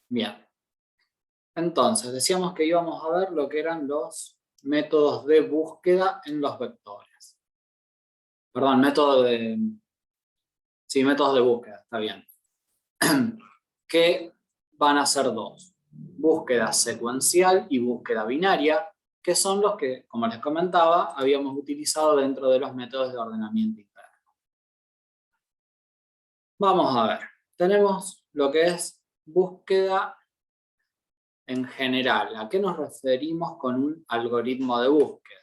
Bien. Entonces, decíamos que íbamos a ver lo que eran los métodos de búsqueda en los vectores. Perdón, sí, métodos de búsqueda, está bien. Que van a ser dos. Búsqueda secuencial y búsqueda binaria, que son los que, como les comentaba, habíamos utilizado dentro de los métodos de ordenamiento interno. Vamos a ver. Tenemos lo que es búsqueda en general. ¿A qué nos referimos con un algoritmo de búsqueda?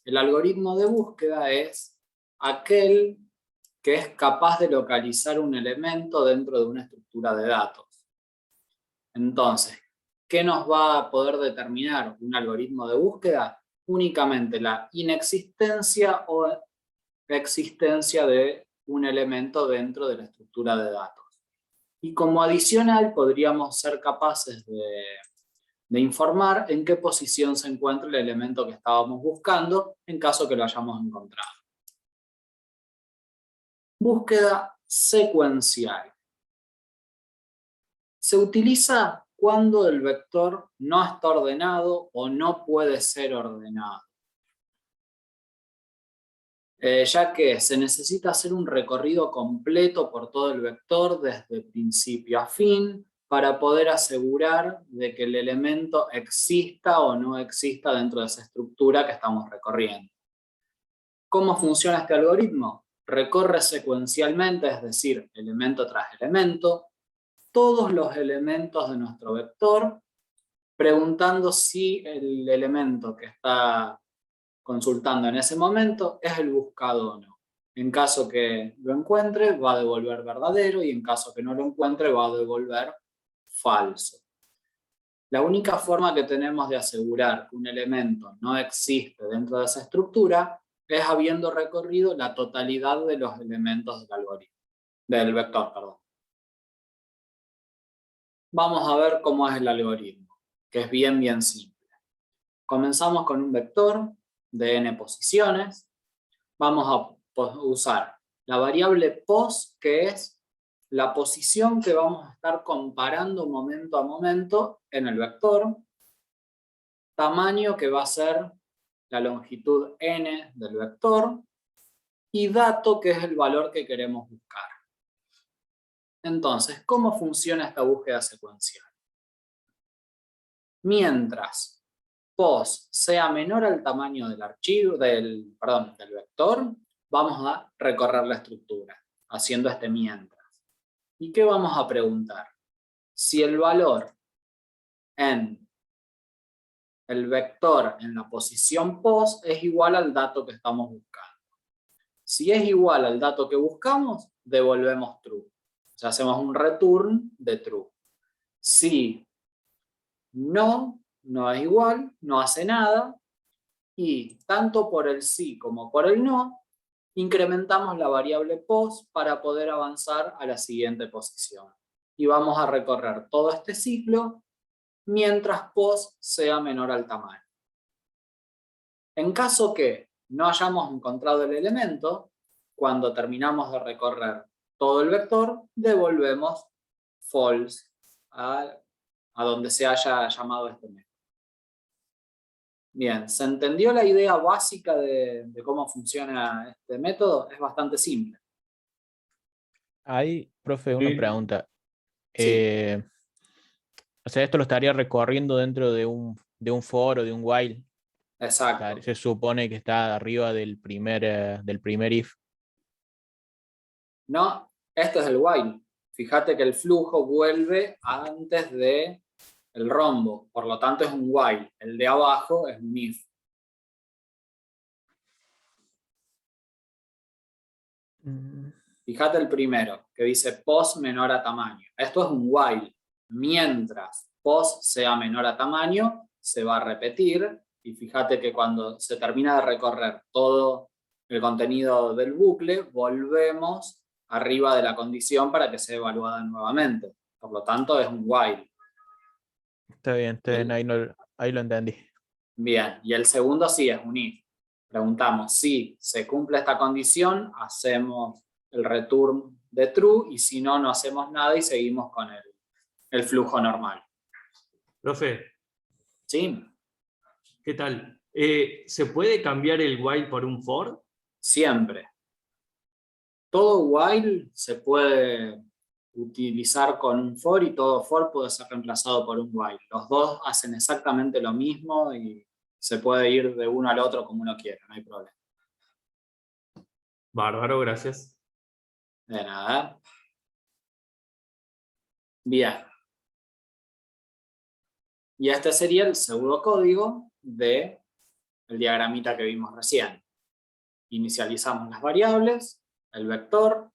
El algoritmo de búsqueda es aquel que es capaz de localizar un elemento dentro de una estructura de datos. Entonces, ¿qué nos va a poder determinar un algoritmo de búsqueda? Únicamente la inexistencia o existencia de un elemento dentro de la estructura de datos. Y como adicional podríamos ser capaces de informar en qué posición se encuentra el elemento que estábamos buscando en caso que lo hayamos encontrado. Búsqueda secuencial. Se utiliza cuando el vector no está ordenado o no puede ser ordenado. Ya que se necesita hacer un recorrido completo por todo el vector desde principio a fin para poder asegurar de que el elemento exista o no exista dentro de esa estructura que estamos recorriendo. ¿Cómo funciona este algoritmo? Recorre secuencialmente, es decir, elemento tras elemento, todos los elementos de nuestro vector, preguntando si el elemento que está consultando en ese momento es el buscado o no. En caso que lo encuentre, va a devolver verdadero, y en caso que no lo encuentre, va a devolver falso. La única forma que tenemos de asegurar que un elemento no existe dentro de esa estructura es habiendo recorrido la totalidad de los elementos del algoritmo, del vector, perdón. Vamos a ver cómo es el algoritmo, que es bien simple. Comenzamos con un vector de n posiciones. Vamos a usar la variable pos, que es la posición que vamos a estar comparando momento a momento en el vector. Tamaño, que va a ser la longitud n del vector. Y dato, que es el valor que queremos buscar. Entonces, ¿cómo funciona esta búsqueda secuencial? Mientras pos sea menor al tamaño del archivo, del vector, vamos a recorrer la estructura, haciendo este mientras. ¿Y qué vamos a preguntar? Si el valor en el vector en la posición pos es igual al dato que estamos buscando. Si es igual al dato que buscamos, devolvemos true. O sea, hacemos un return de true. Si no es igual, no hace nada. Y tanto por el sí como por el no, incrementamos la variable pos para poder avanzar a la siguiente posición. Y vamos a recorrer todo este ciclo mientras pos sea menor al tamaño. En caso que no hayamos encontrado el elemento, cuando terminamos de recorrer todo el vector, devolvemos false a donde se haya llamado este método. Bien, ¿se entendió la idea básica de cómo funciona este método? Es bastante simple. Ahí, profe, una pregunta. Sí, O sea, esto lo estaría recorriendo dentro de un for o de un while. exacto. Se supone que está arriba del primer if. No, este es el while. Fíjate que el flujo vuelve antes del rombo, por lo tanto es un while. El de abajo es un if. Fíjate el primero, que dice pos menor a tamaño. Esto es un while. Mientras pos sea menor a tamaño, se va a repetir. Y fíjate que cuando se termina de recorrer todo el contenido del bucle, volvemos arriba de la condición para que sea evaluada nuevamente. Por lo tanto, es un while. Está bien, ahí lo entendí. Bien, y el segundo sí es un if. Preguntamos si se cumple esta condición, hacemos el return de true, y si no, no hacemos nada y seguimos con el flujo normal. Profe, ¿Sí? ¿qué tal? ¿Se puede cambiar el while por un for? Siempre. Todo while se puede utilizar con un for y todo for puede ser reemplazado por un while. Los dos hacen exactamente lo mismo y se puede ir de uno al otro como uno quiera, no hay problema. Bárbaro, gracias. De nada. Bien. Y este sería el pseudocódigo del diagramita que vimos recién. Inicializamos las variables, el vector,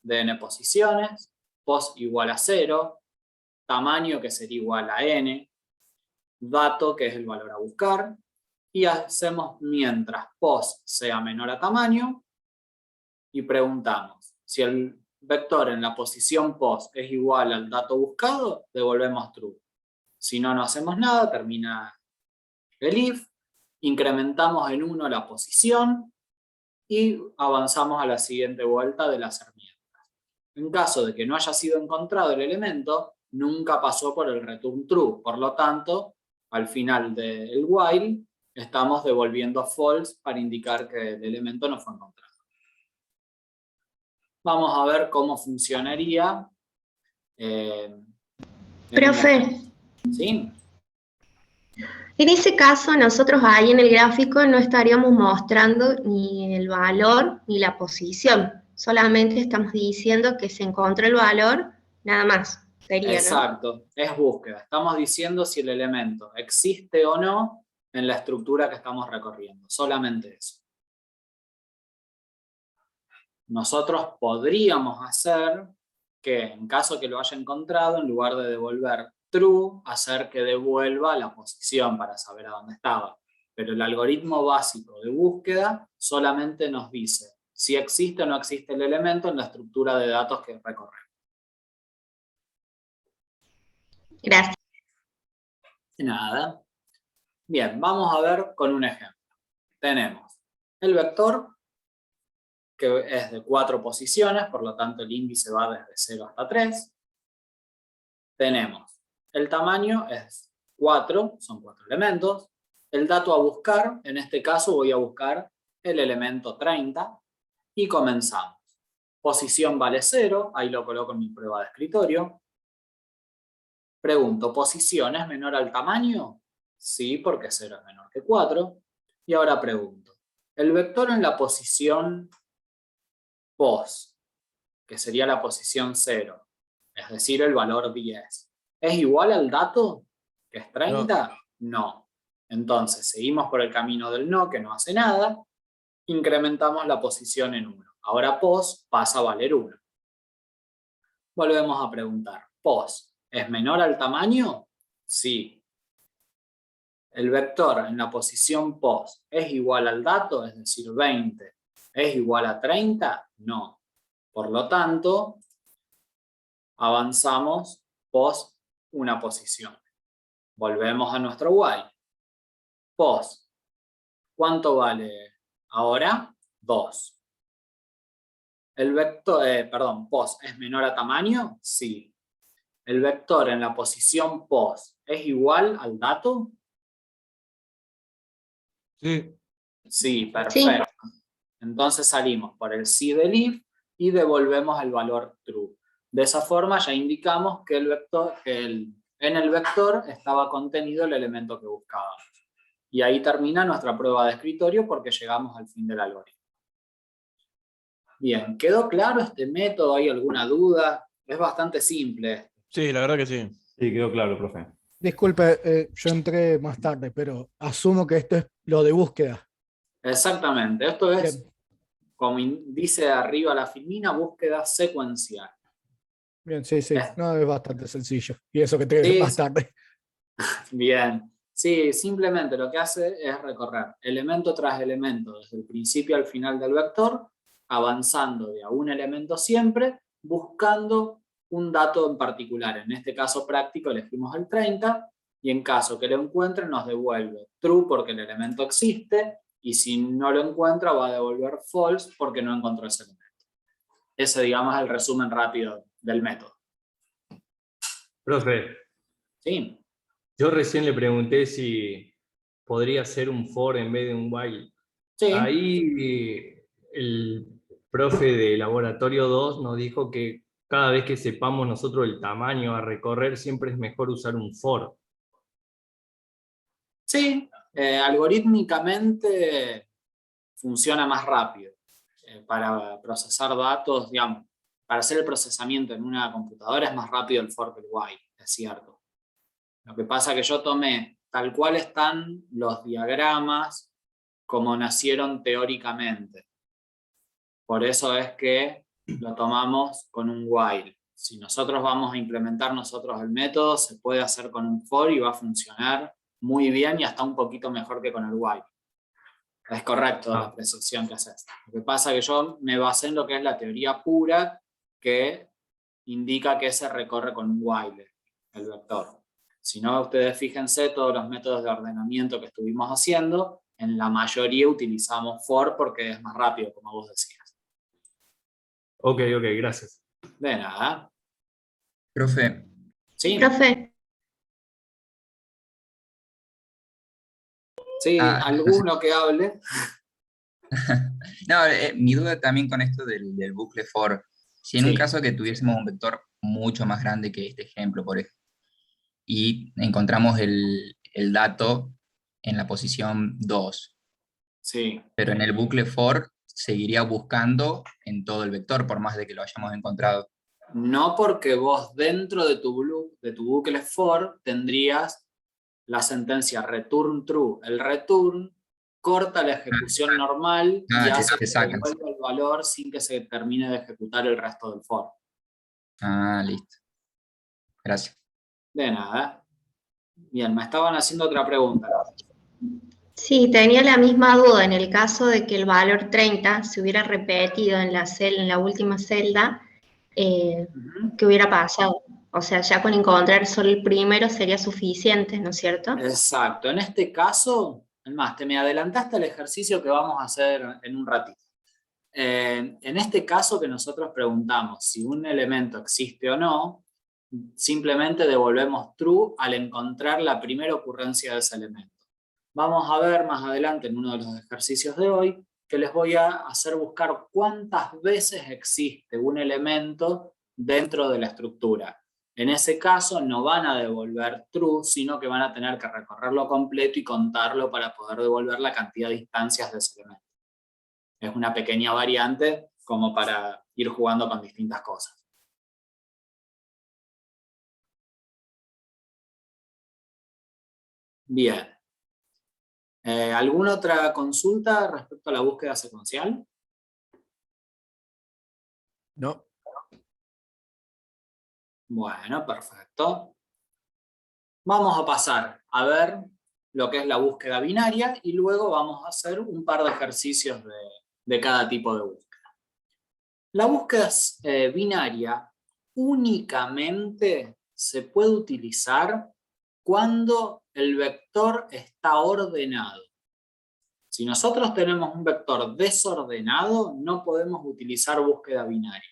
de n posiciones, pos igual a 0, tamaño que sería igual a n, dato que es el valor a buscar, y hacemos mientras pos sea menor a tamaño, y preguntamos si el vector en la posición pos es igual al dato buscado, devolvemos true. Si no, no hacemos nada, termina el if, incrementamos en 1 la posición y avanzamos a la siguiente vuelta de las herramientas. En caso de que no haya sido encontrado el elemento, nunca pasó por el return true. Por lo tanto, al final del while, estamos devolviendo false para indicar que el elemento no fue encontrado. Vamos a ver cómo funcionaría. Profe, ¿Sí? en ese caso nosotros ahí en el gráfico no estaríamos mostrando ni el valor ni la posición, solamente estamos diciendo que se encontró el valor, nada más, sería, ¿no? Exacto, es búsqueda. Estamos diciendo si el elemento existe o no en la estructura que estamos recorriendo, solamente eso. Nosotros podríamos hacer que, en caso que lo haya encontrado, en lugar de devolver true, hacer que devuelva la posición para saber a dónde estaba. Pero el algoritmo básico de búsqueda solamente nos dice si existe o no existe el elemento en la estructura de datos que recorremos. Gracias. De nada. Bien, vamos a ver con un ejemplo. Tenemos el vector, que es de 4 posiciones, por lo tanto el índice va desde 0 hasta 3. Tenemos el tamaño, es 4, son 4 elementos. El dato a buscar, en este caso voy a buscar el elemento 30 y comenzamos. Posición vale 0, ahí lo coloco en mi prueba de escritorio. Pregunto, ¿posición es menor al tamaño? Sí, porque 0 es menor que 4. Y ahora pregunto, ¿el vector en la posición pos, que sería la posición 0, es decir, el valor 10, ¿es igual al dato, que es 30? No. Entonces, seguimos por el camino del no, que no hace nada, incrementamos la posición en 1. Ahora pos pasa a valer 1. Volvemos a preguntar, ¿pos es menor al tamaño? Sí. ¿El vector en la posición pos es igual al dato, es decir, 20, es igual a 30? No. Por lo tanto, avanzamos pos una posición. Volvemos a nuestro while. Pos, ¿cuánto vale ahora? 2. El vector, pos, ¿es menor a tamaño? Sí. ¿El vector en la posición pos es igual al dato? Sí. Sí, perfecto. Sí. Entonces salimos por el sí del if y devolvemos el valor true. De esa forma ya indicamos que en el vector estaba contenido el elemento que buscábamos. Y ahí termina nuestra prueba de escritorio porque llegamos al fin del algoritmo. Bien, ¿quedó claro este método? ¿Hay alguna duda? Es bastante simple. Sí, la verdad que sí. Sí, quedó claro, profe. Disculpe, yo entré más tarde, pero asumo que esto es lo de búsqueda. Exactamente, esto es, Bien. como dice arriba la filmina, búsqueda secuencial. Bien, sí, no, es bastante sencillo. Y eso que entré Sí, más tarde. Bien, sí, simplemente lo que hace es recorrer elemento tras elemento, desde el principio al final del vector, avanzando de a un elemento siempre, buscando un dato en particular. En este caso práctico elegimos el 30, y en caso que lo encuentre nos devuelve true porque el elemento existe, y si no lo encuentra va a devolver false porque no encontró ese elemento. Ese, digamos, es el resumen rápido del método. Profe, Sí, yo recién le pregunté si podría ser un for en vez de un while. sí. Ahí el profe de laboratorio 2 nos dijo que cada vez que sepamos nosotros el tamaño a recorrer, siempre es mejor usar un for. Sí, algorítmicamente funciona más rápido. Para procesar datos, digamos, para hacer el procesamiento en una computadora es más rápido el for que el while, es cierto. Lo que pasa es que yo tomé tal cual están los diagramas como nacieron teóricamente. Por eso es que lo tomamos con un while. Si nosotros vamos a implementar nosotros el método, se puede hacer con un for y va a funcionar muy bien y hasta un poquito mejor que con el while. Es correcto la apreciación que haces. Lo que pasa es que yo me basé en lo que es la teoría pura que indica que se recorre con un while, el vector. Si no, ustedes fíjense todos los métodos de ordenamiento que estuvimos haciendo, en la mayoría utilizamos for porque es más rápido, como vos decías. Ok, gracias. De nada. Profe, Sí, Profe, sí, ah, alguno que hable. no, mi duda también con esto del bucle for, si en un Sí. caso que tuviésemos un vector mucho más grande que este ejemplo, por ejemplo, y encontramos el dato en la posición 2, Sí. pero en el bucle for seguiría buscando en todo el vector, por más de que lo hayamos encontrado. No, porque vos dentro de tu bucle for tendrías la sentencia return true. El return corta la ejecución normal y hace Te que sacan. devuelva el valor sin que se termine de ejecutar el resto del for. Ah, listo. Gracias. De nada. Bien, me estaban haciendo otra pregunta. sí, tenía la misma duda en el caso de que el valor 30 se hubiera repetido en la última celda, Ujú. ¿qué hubiera pasado? O sea, ya con encontrar solo el primero sería suficiente, ¿no es cierto? Exacto. En este caso, es más, te me adelantaste al ejercicio que vamos a hacer en un ratito. En este caso que nosotros preguntamos si un elemento existe o no, simplemente devolvemos true al encontrar la primera ocurrencia de ese elemento. Vamos a ver más adelante en uno de los ejercicios de hoy que les voy a hacer buscar cuántas veces existe un elemento dentro de la estructura. En ese caso no van a devolver true, sino que van a tener que recorrerlo completo y contarlo para poder devolver la cantidad de instancias de ese elemento. Es una pequeña variante como para ir jugando con distintas cosas. Bien. ¿Alguna otra consulta respecto a la búsqueda secuencial? No. Bueno, perfecto. Vamos a pasar a ver lo que es la búsqueda binaria y luego vamos a hacer un par de ejercicios de cada tipo de búsqueda. La búsqueda binaria únicamente se puede utilizar cuando el vector está ordenado. Si nosotros tenemos un vector desordenado, no podemos utilizar búsqueda binaria.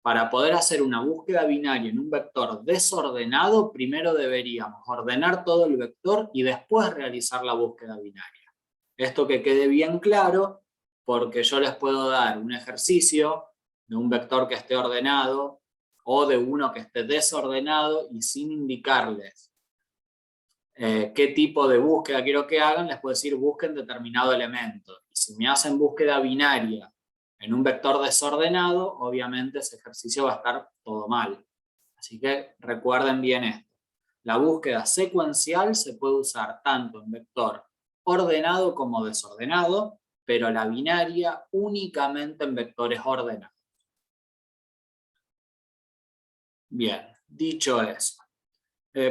Para poder hacer una búsqueda binaria en un vector desordenado, primero deberíamos ordenar todo el vector y después realizar la búsqueda binaria. Esto que quede bien claro, porque yo les puedo dar un ejercicio de un vector que esté ordenado o de uno que esté desordenado y sin indicarles qué tipo de búsqueda quiero que hagan, les puedo decir busquen determinado elemento. Y si me hacen búsqueda binaria en un vector desordenado, obviamente ese ejercicio va a estar todo mal. Así que recuerden bien esto. La búsqueda secuencial se puede usar tanto en vector ordenado como desordenado, pero la binaria únicamente en vectores ordenados. Bien, dicho eso.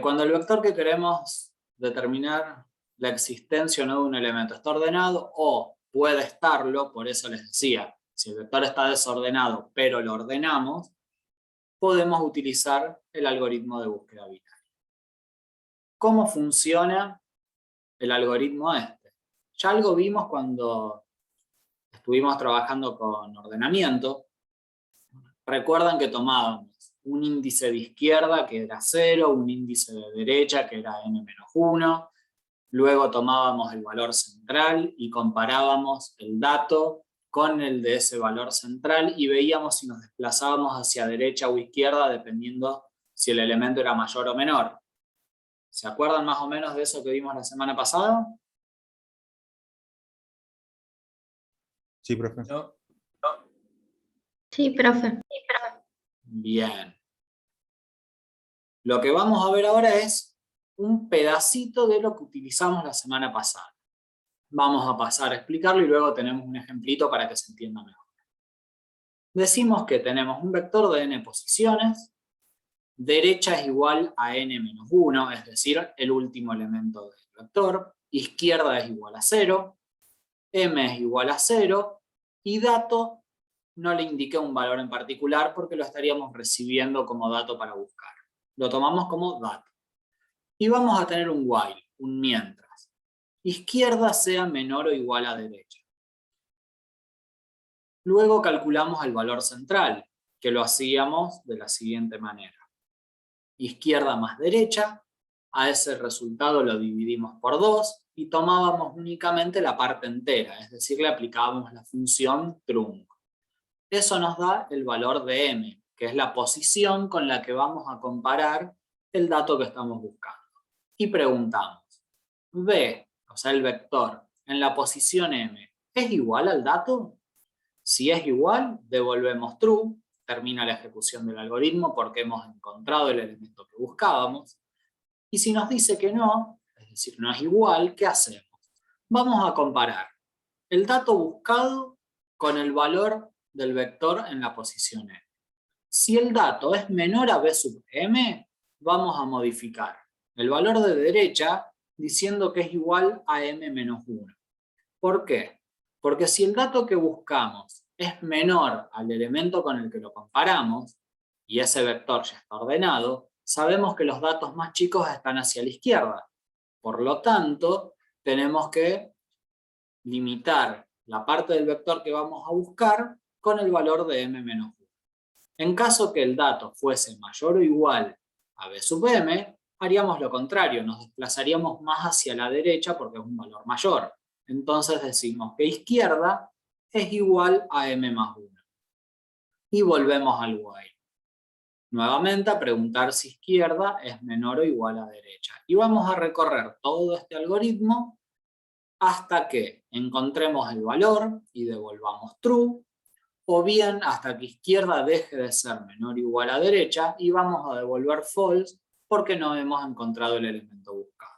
Cuando el vector que queremos determinar la existencia o no de un elemento está ordenado o puede estarlo, por eso les decía, si el vector está desordenado pero lo ordenamos, podemos utilizar el algoritmo de búsqueda binaria. ¿Cómo funciona el algoritmo este? Ya algo vimos cuando estuvimos trabajando con ordenamiento. Recuerdan que tomábamos un índice de izquierda que era 0, un índice de derecha que era n-1, luego tomábamos el valor central y comparábamos el dato con el de ese valor central y veíamos si nos desplazábamos hacia derecha o izquierda dependiendo si el elemento era mayor o menor. ¿Se acuerdan más o menos de eso que vimos la semana pasada? Sí, profe. Sí, profe. Bien. Lo que vamos a ver ahora es un pedacito de lo que utilizamos la semana pasada. Vamos a pasar a explicarlo y luego tenemos un ejemplito para que se entienda mejor. Decimos que tenemos un vector de n posiciones, derecha es igual a n-1, es decir, el último elemento del vector, izquierda es igual a 0, m es igual a 0, y dato no le indiqué un valor en particular porque lo estaríamos recibiendo como dato para buscar. Lo tomamos como dato. Y vamos a tener un while, un mientras. Izquierda sea menor o igual a derecha. Luego calculamos el valor central, que lo hacíamos de la siguiente manera. Izquierda más derecha, a ese resultado lo dividimos por 2 y tomábamos únicamente la parte entera, es decir, le aplicábamos la función trunc. Eso nos da el valor de m, que es la posición con la que vamos a comparar el dato que estamos buscando. Y preguntamos, b, o sea el vector, en la posición m, ¿es igual al dato? Si es igual, devolvemos true, termina la ejecución del algoritmo porque hemos encontrado el elemento que buscábamos. Y si nos dice que no, es decir, no es igual, ¿qué hacemos? Vamos a comparar el dato buscado con el valor del vector en la posición m. Si el dato es menor a b sub m, vamos a modificar el valor de derecha diciendo que es igual a m-1. ¿Por qué? Porque si el dato que buscamos es menor al elemento con el que lo comparamos, y ese vector ya está ordenado, sabemos que los datos más chicos están hacia la izquierda. Por lo tanto, tenemos que limitar la parte del vector que vamos a buscar con el valor de m-1. En caso que el dato fuese mayor o igual a b sub m, haríamos lo contrario, nos desplazaríamos más hacia la derecha porque es un valor mayor. Entonces decimos que izquierda es igual a m más 1. Y volvemos al while. Nuevamente a preguntar si izquierda es menor o igual a derecha. Y vamos a recorrer todo este algoritmo hasta que encontremos el valor y devolvamos true, o bien hasta que izquierda deje de ser menor o igual a derecha y vamos a devolver false porque no hemos encontrado el elemento buscado.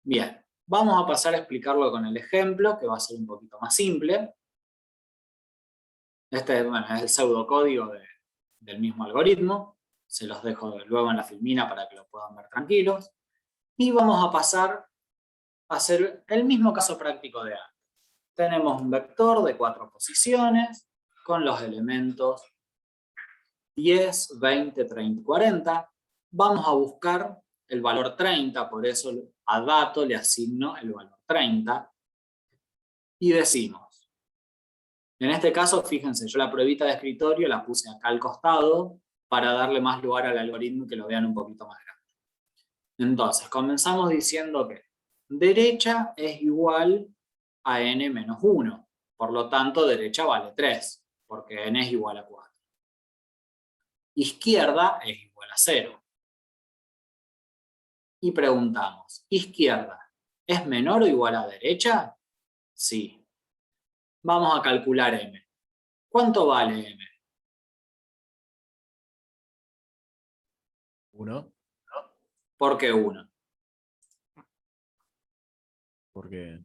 Bien, vamos a pasar a explicarlo con el ejemplo, que va a ser un poquito más simple. Este, bueno, es el pseudocódigo del mismo algoritmo. Se los dejo luego en la filmina para que lo puedan ver tranquilos. Y vamos a pasar a hacer el mismo caso práctico de antes. Tenemos un vector de 4 posiciones con los elementos 10, 20, 30 y 40. Vamos a buscar el valor 30, por eso a dato le asigno el valor 30. Y decimos, en este caso, fíjense, yo la pruebita de escritorio la puse acá al costado para darle más lugar al algoritmo y que lo vean un poquito más grande. Entonces, comenzamos diciendo que derecha es igual a n menos 1. Por lo tanto, derecha vale 3, porque n es igual a 4. Izquierda es igual a 0. Y preguntamos, ¿izquierda es menor o igual a derecha? Sí. Vamos a calcular m. ¿Cuánto vale m? 1. ¿Por qué 1? Porque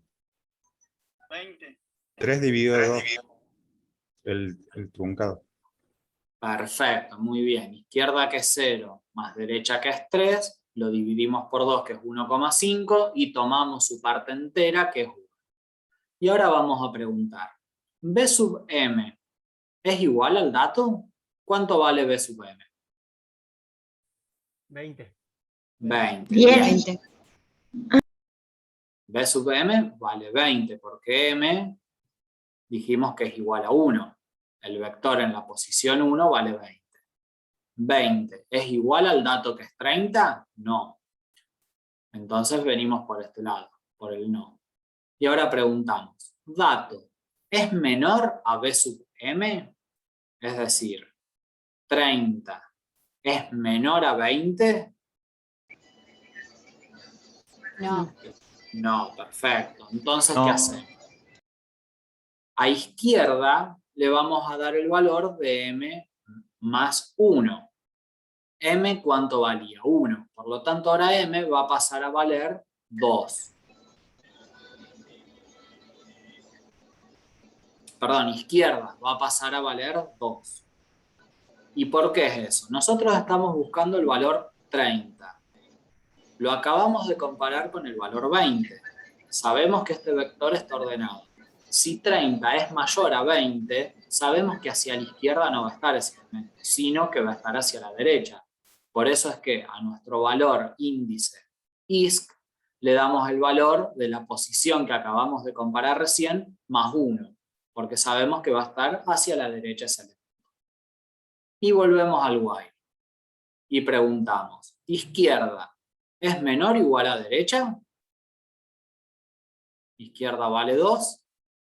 20. 3 dividido de 2. El truncado. Perfecto, muy bien. Izquierda que es 0 más derecha que es 3, lo dividimos por 2 que es 1,5 y tomamos su parte entera que es 1. Y ahora vamos a preguntar, ¿b sub m es igual al dato? ¿Cuánto vale b sub m? 20. 20. 10. B sub m vale 20 porque m dijimos que es igual a 1. El vector en la posición 1 vale 20. 20 es igual al dato que es 30? No. Entonces venimos por este lado, por el no. Y ahora preguntamos, ¿dato es menor a b sub m? Es decir, 30 es menor a 20? No. No, perfecto. Entonces, No. ¿qué hacemos? A izquierda le vamos a dar el valor de m más 1. M, ¿cuánto valía? 1. Por lo tanto, ahora m va a pasar a valer 2. Perdón, izquierda va a pasar a valer 2. ¿Y por qué es eso? Nosotros estamos buscando el valor 30. Lo acabamos de comparar con el valor 20. Sabemos que este vector está ordenado. Si 30 es mayor a 20, sabemos que hacia la izquierda no va a estar ese elemento, sino que va a estar hacia la derecha. Por eso es que a nuestro valor índice ISC le damos el valor de la posición que acabamos de comparar recién más 1, porque sabemos que va a estar hacia la derecha ese elemento. Y volvemos al while. Y preguntamos, ¿izquierda es menor o igual a derecha? Izquierda vale 2,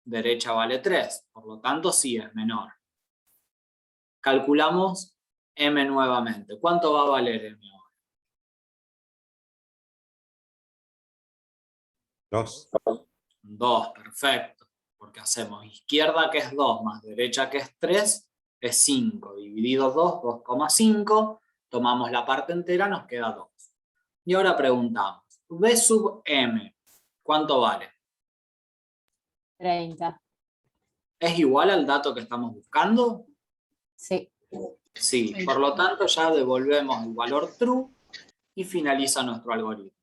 derecha vale 3, por lo tanto sí es menor. Calculamos m nuevamente. ¿Cuánto va a valer m ahora? 2. 2, perfecto. Porque hacemos izquierda que es 2 más derecha que es 3, es 5. Dividido 2, 2,5. Tomamos la parte entera, nos queda 2. Y ahora preguntamos, b sub m, ¿cuánto vale? 30. ¿Es igual al dato que estamos buscando? Sí. Sí, por lo tanto ya devolvemos el valor true y finaliza nuestro algoritmo.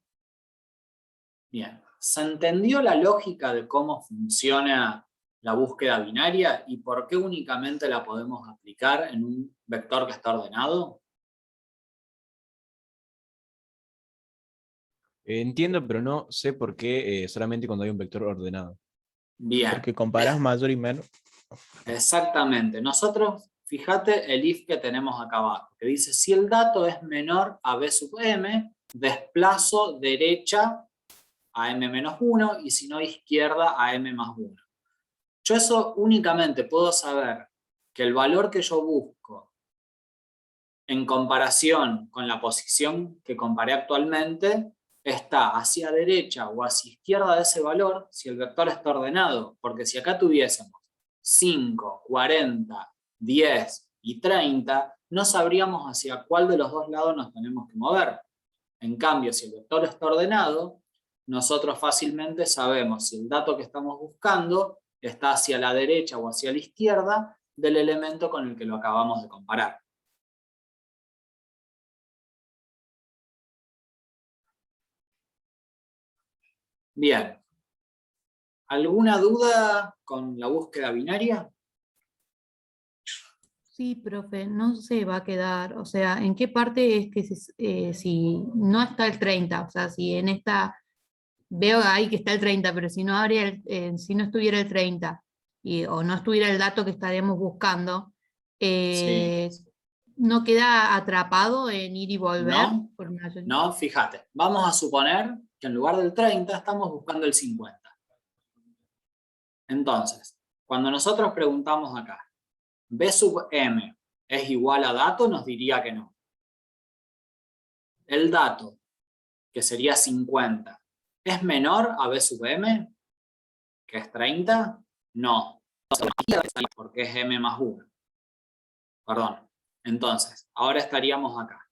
Bien, ¿se entendió la lógica de cómo funciona la búsqueda binaria y por qué únicamente la podemos aplicar en un vector que está ordenado? Entiendo, pero no sé por qué solamente cuando hay un vector ordenado. Bien. Porque comparás mayor y menor. Exactamente. Nosotros, fíjate el if que tenemos acá abajo, que dice, si el dato es menor a b sub m, desplazo derecha a m menos 1 y si no izquierda a m más 1. Yo eso únicamente puedo saber que el valor que yo busco en comparación con la posición que comparé actualmente está hacia derecha o hacia izquierda de ese valor si el vector está ordenado, porque si acá tuviésemos 5, 40, 10 y 30, no sabríamos hacia cuál de los dos lados nos tenemos que mover. En cambio, si el vector está ordenado, nosotros fácilmente sabemos si el dato que estamos buscando está hacia la derecha o hacia la izquierda del elemento con el que lo acabamos de comparar. Bien. ¿Alguna duda con la búsqueda binaria? Sí, profe, no se va a quedar, o sea, ¿en qué parte es que si no está el 30? O sea, si en esta, veo ahí que está el 30, pero si no, si no estuviera el 30 o no estuviera el dato que estaríamos buscando, Sí. ¿no queda atrapado en ir y volver? No, fíjate, vamos a suponer que en lugar del 30 estamos buscando el 50. Entonces, cuando nosotros preguntamos acá, B sub m es igual a dato, nos diría que no. El dato, que sería 50, ¿es menor a B sub m, que es 30? No, porque es m más 1. Perdón. Entonces, ahora estaríamos acá.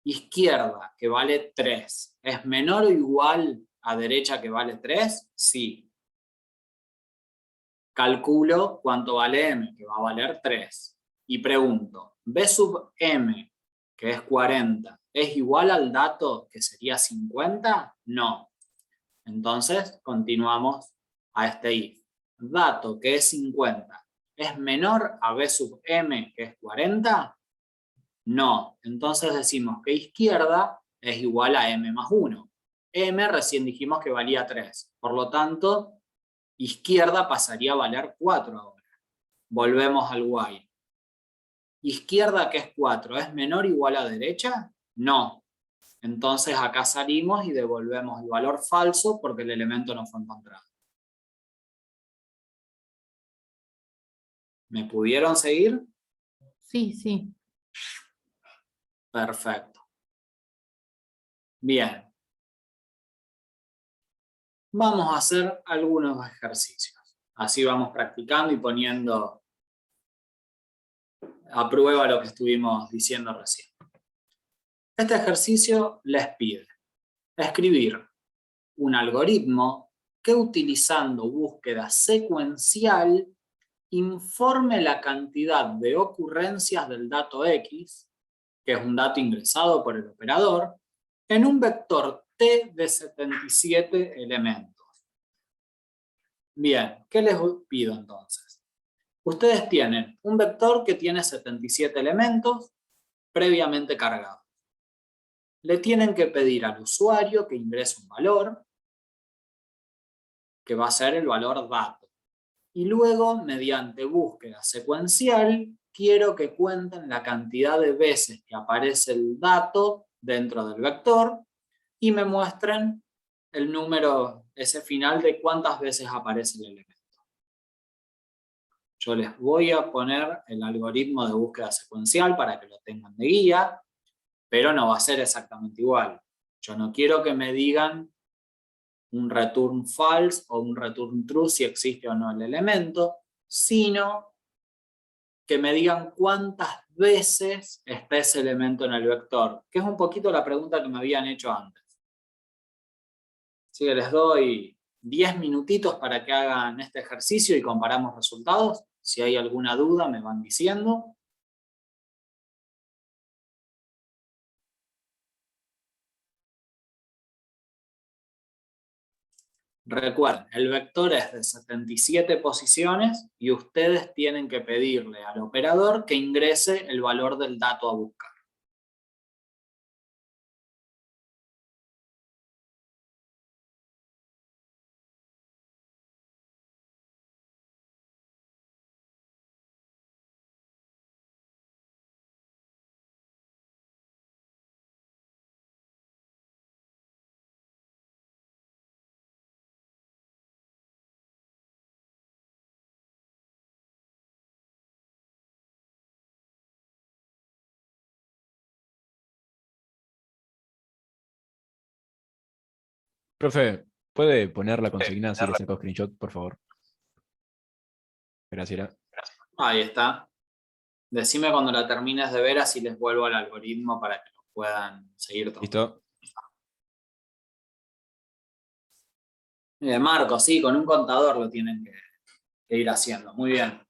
Izquierda, que vale 3, ¿es menor o igual a derecha, que vale 3? Sí. Calculo cuánto vale m, que va a valer 3. Y pregunto, B sub m, que es 40, ¿es igual al dato que sería 50? No. Entonces, continuamos a este if. Dato que es 50, ¿es menor a B sub m, que es 40? No. Entonces decimos que izquierda es igual a m más 1. M recién dijimos que valía 3. Por lo tanto, izquierda pasaría a valer 4 ahora. volvemos al while. Izquierda, que es 4, ¿es menor o igual a derecha? No. Entonces acá salimos y devolvemos el valor falso porque el elemento no fue encontrado. ¿Me pudieron seguir? Sí, sí. Perfecto. Bien. Vamos a hacer algunos ejercicios. Así vamos practicando y poniendo a prueba lo que estuvimos diciendo recién. Este ejercicio les pide escribir un algoritmo que utilizando búsqueda secuencial informe la cantidad de ocurrencias del dato X, que es un dato ingresado por el operador, en un vector T de 77 elementos. Bien, ¿qué les pido entonces? Ustedes tienen un vector que tiene 77 elementos previamente cargados. Le tienen que pedir al usuario que ingrese un valor, que va a ser el valor dato. Y luego, mediante búsqueda secuencial, quiero que cuenten la cantidad de veces que aparece el dato dentro del vector y me muestren el número, ese final de cuántas veces aparece el elemento. Yo les voy a poner el algoritmo de búsqueda secuencial para que lo tengan de guía, pero no va a ser exactamente igual. Yo no quiero que me digan un return false o un return true si existe o no el elemento, sino que me digan cuántas veces está ese elemento en el vector, que es un poquito la pregunta que me habían hecho antes. Así que les doy 10 minutitos para que hagan este ejercicio y comparamos resultados. Si hay alguna duda me van diciendo. Recuerden, el vector es de 77 posiciones y ustedes tienen que pedirle al operador que ingrese el valor del dato a buscar. Profe, ¿puede poner la consigna así le saco screenshot, por favor? Gracias. Ahí está. Decime cuando la termines de ver, así les vuelvo al algoritmo para que lo puedan seguir todo. ¿Listo? Marco, sí, con un contador lo tienen que ir haciendo. Muy bien.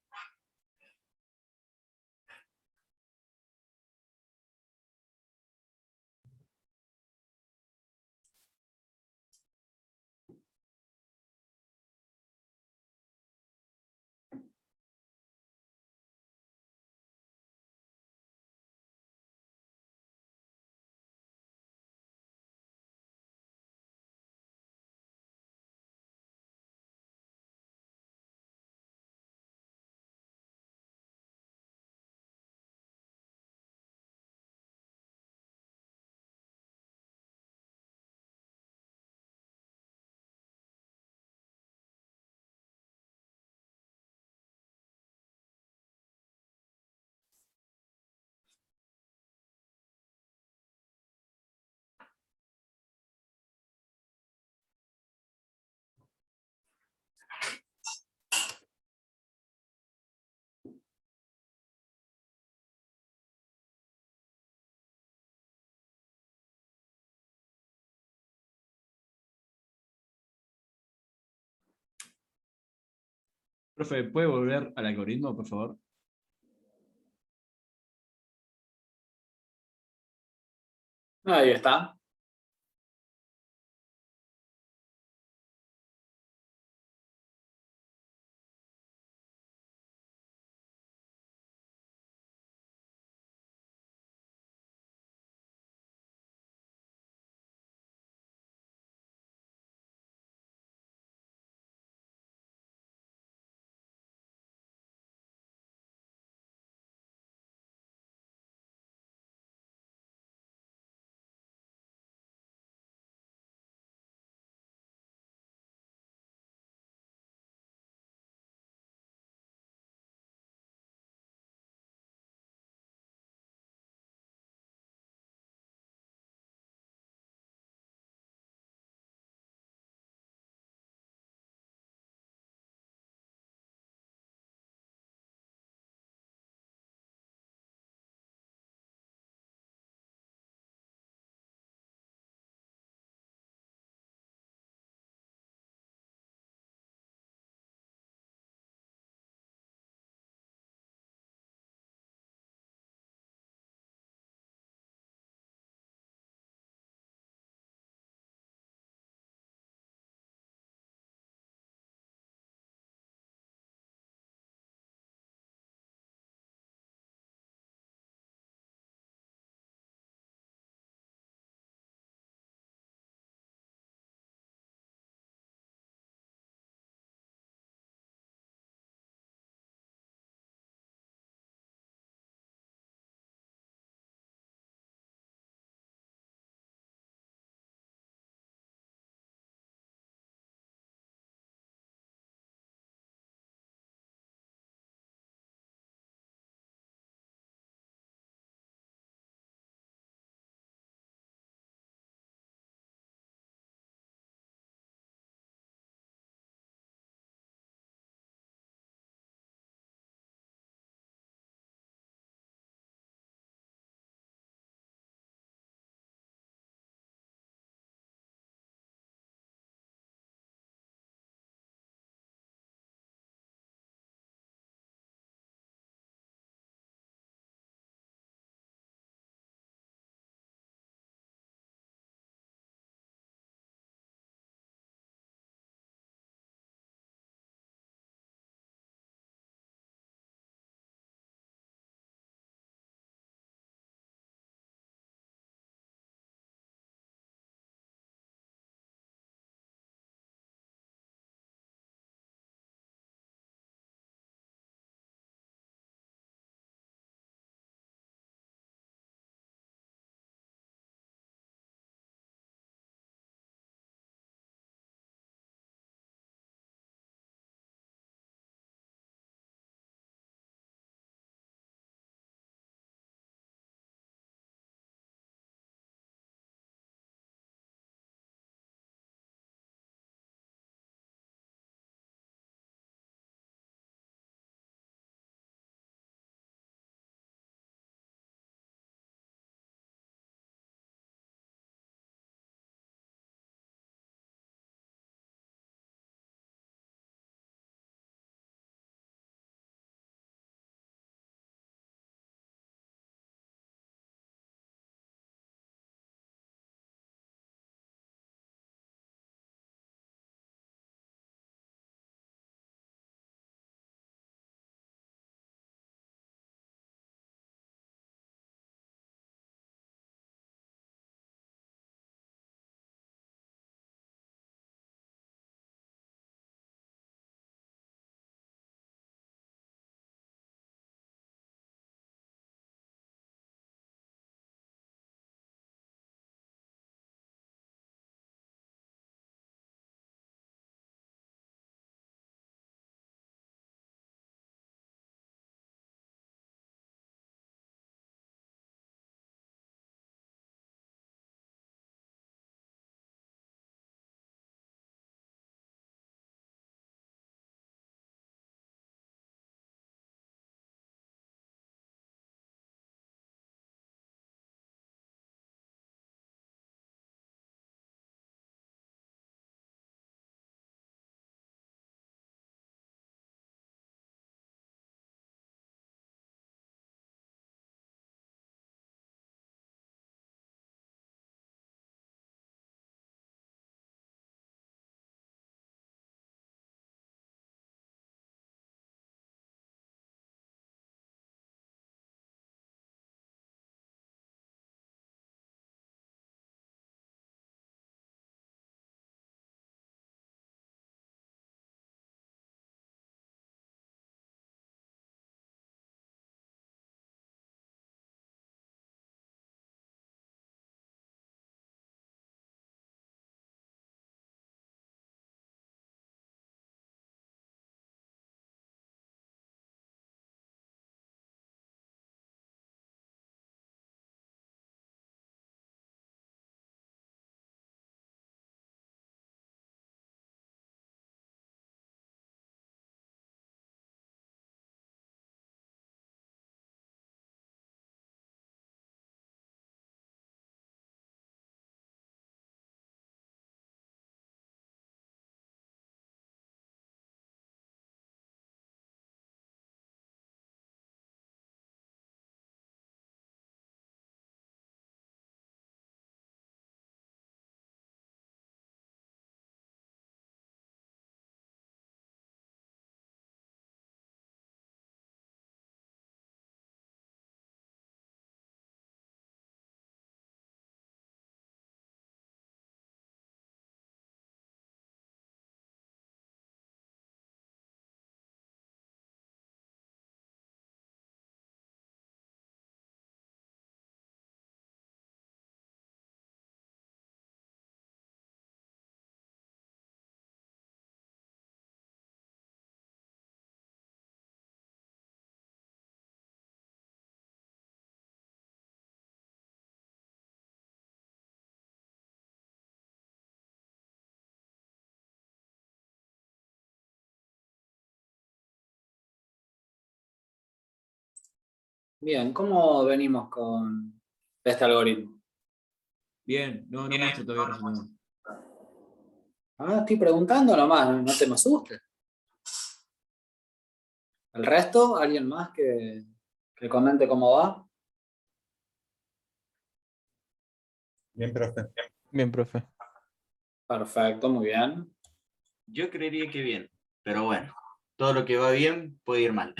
Profe, ¿puede volver al algoritmo, por favor? Ahí está. Bien, ¿cómo venimos con este algoritmo? Bien, no muestro todavía resultados. Ah, estoy preguntando nomás, no te me asustes. ¿El resto? ¿Alguien más que comente cómo va? Bien, profe. Bien, profe. Perfecto, muy bien. Yo creería que bien, pero bueno, todo lo que va bien puede ir mal.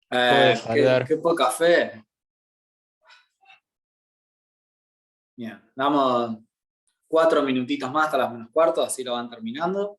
Puede fallar. Qué poca fe. Bien, damos 4 minutitos más hasta las -4, así lo van terminando.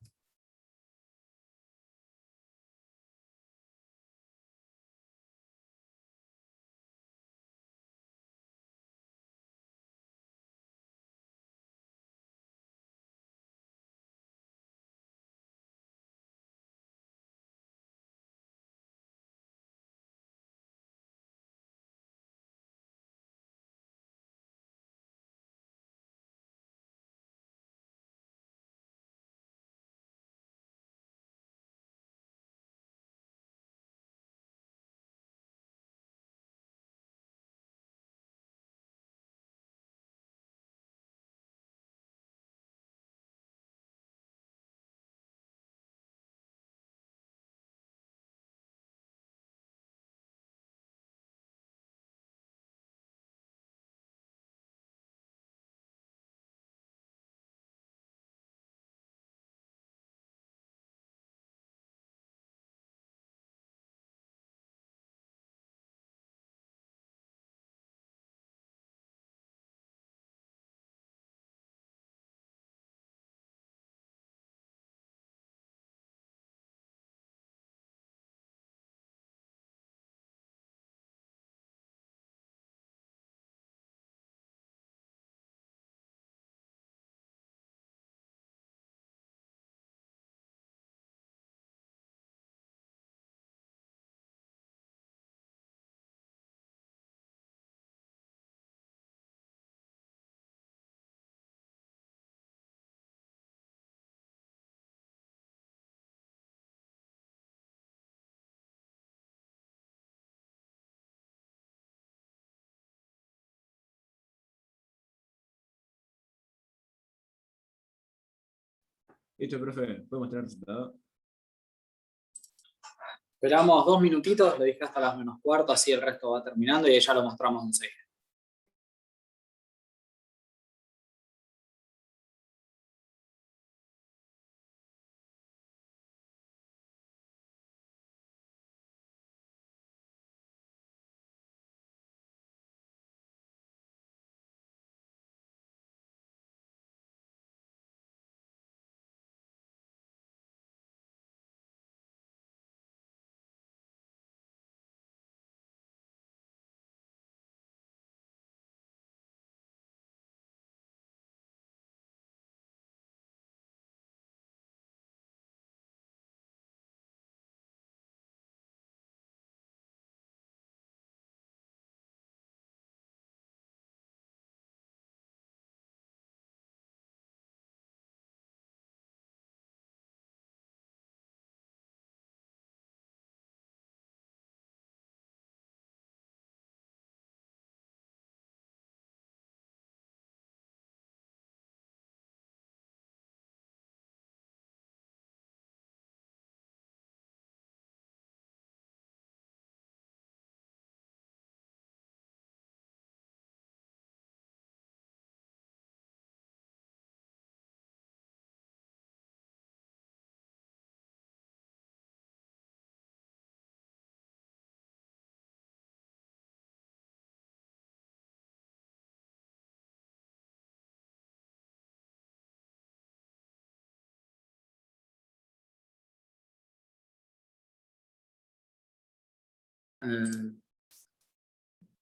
Listo, profe, ¿puedo mostrar el resultado? Esperamos 2 minutitos, le dije hasta las -4, así el resto va terminando y ya lo mostramos enseguida.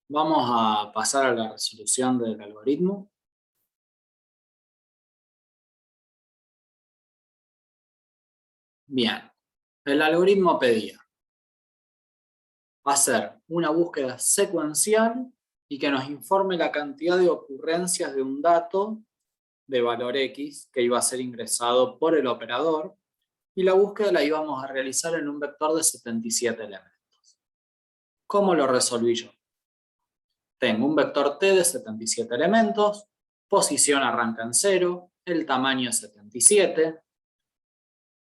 Vamos a pasar a la resolución del algoritmo. Bien, el algoritmo pedía hacer una búsqueda secuencial y que nos informe la cantidad de ocurrencias de un dato de valor X que iba a ser ingresado por el operador, y la búsqueda la íbamos a realizar en un vector de 77 elementos. ¿Cómo lo resolví yo? tengo un vector T de 77 elementos, posición arranca en 0, el tamaño es 77,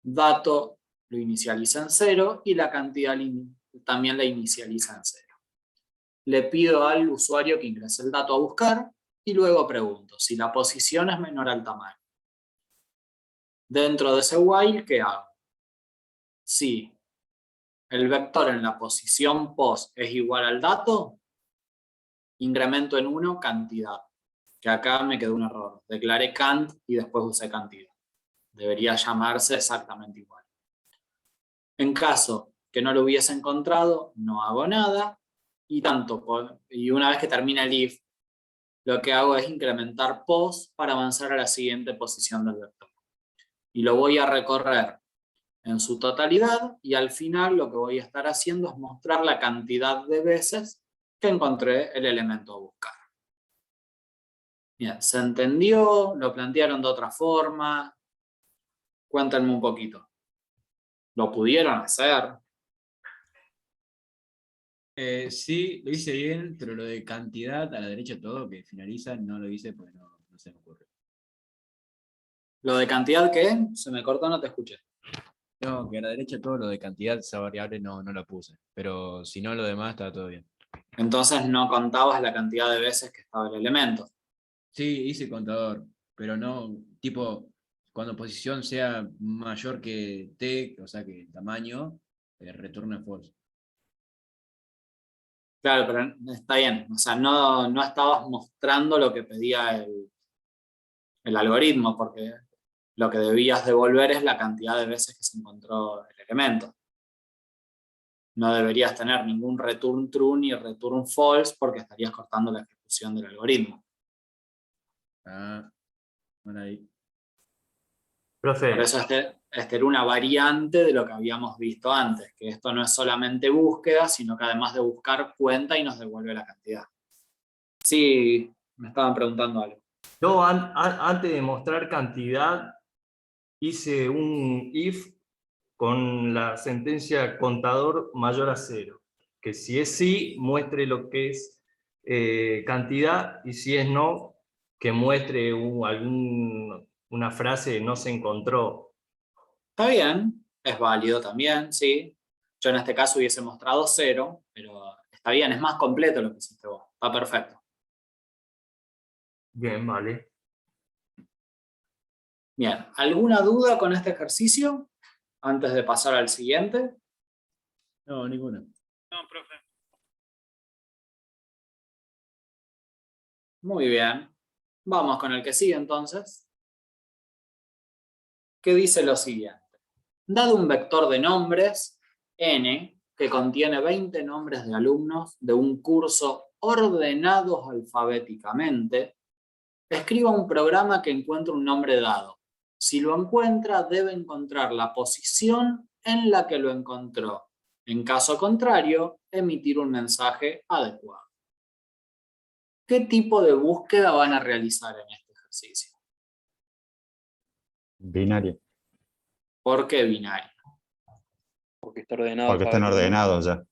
dato lo inicializa en 0 y la cantidad también la inicializa en 0. Le pido al usuario que ingrese el dato a buscar y luego pregunto si la posición es menor al tamaño. Dentro de ese while, ¿qué hago? Si el vector en la posición pos es igual al dato, incremento en 1 cantidad, que acá me quedó un error. Declaré cant y después usé cantidad. Debería llamarse exactamente igual. En caso que no lo hubiese encontrado, no hago nada, y una vez que termina el if, lo que hago es incrementar pos para avanzar a la siguiente posición del vector. Y lo voy a recorrer en su totalidad, y al final lo que voy a estar haciendo es mostrar la cantidad de veces que encontré el elemento a buscar. Bien, ¿se entendió? ¿Lo plantearon de otra forma? Cuéntenme un poquito. ¿Lo pudieron hacer? Sí, lo hice bien, pero lo de cantidad a la derecha todo, que finaliza, no lo hice porque no se me ocurre. ¿Lo de cantidad qué? Se me cortó, no te escuché. No, que a la derecha todo lo de cantidad, esa variable no la puse, pero si no lo demás estaba todo bien. Entonces no contabas la cantidad de veces que estaba el elemento. Sí, hice contador, pero no, tipo, cuando posición sea mayor que t, o sea que el tamaño, retorna false. Claro, pero está bien. O sea, no estabas mostrando lo que pedía el algoritmo, porque lo que debías devolver es la cantidad de veces que se encontró el elemento. No deberías tener ningún return true ni return false porque estarías cortando la ejecución del algoritmo. Ah, bueno ahí. Profe. Por eso este era una variante de lo que habíamos visto antes, que esto no es solamente búsqueda, sino que además de buscar cuenta y nos devuelve la cantidad. Sí, me estaban preguntando algo. Yo antes de mostrar cantidad, hice un if con la sentencia contador mayor a 0. Que si es sí, muestre lo que es cantidad, y si es no, que muestre una frase no se encontró. Está bien, es válido también, sí. Yo en este caso hubiese mostrado 0, pero está bien, es más completo lo que hiciste vos. Está perfecto. Bien, vale. Bien, ¿alguna duda con este ejercicio antes de pasar al siguiente? No, ninguna. No, profe. Muy bien. Vamos con el que sigue entonces. Que dice lo siguiente. Dado un vector de nombres, n, que contiene 20 nombres de alumnos de un curso ordenados alfabéticamente, escriba un programa que encuentre un nombre dado. Si lo encuentra, debe encontrar la posición en la que lo encontró. En caso contrario, emitir un mensaje adecuado. ¿Qué tipo de búsqueda van a realizar en este ejercicio? Binaria. ¿Por qué binario? Porque está ordenado. Porque están ordenados ya.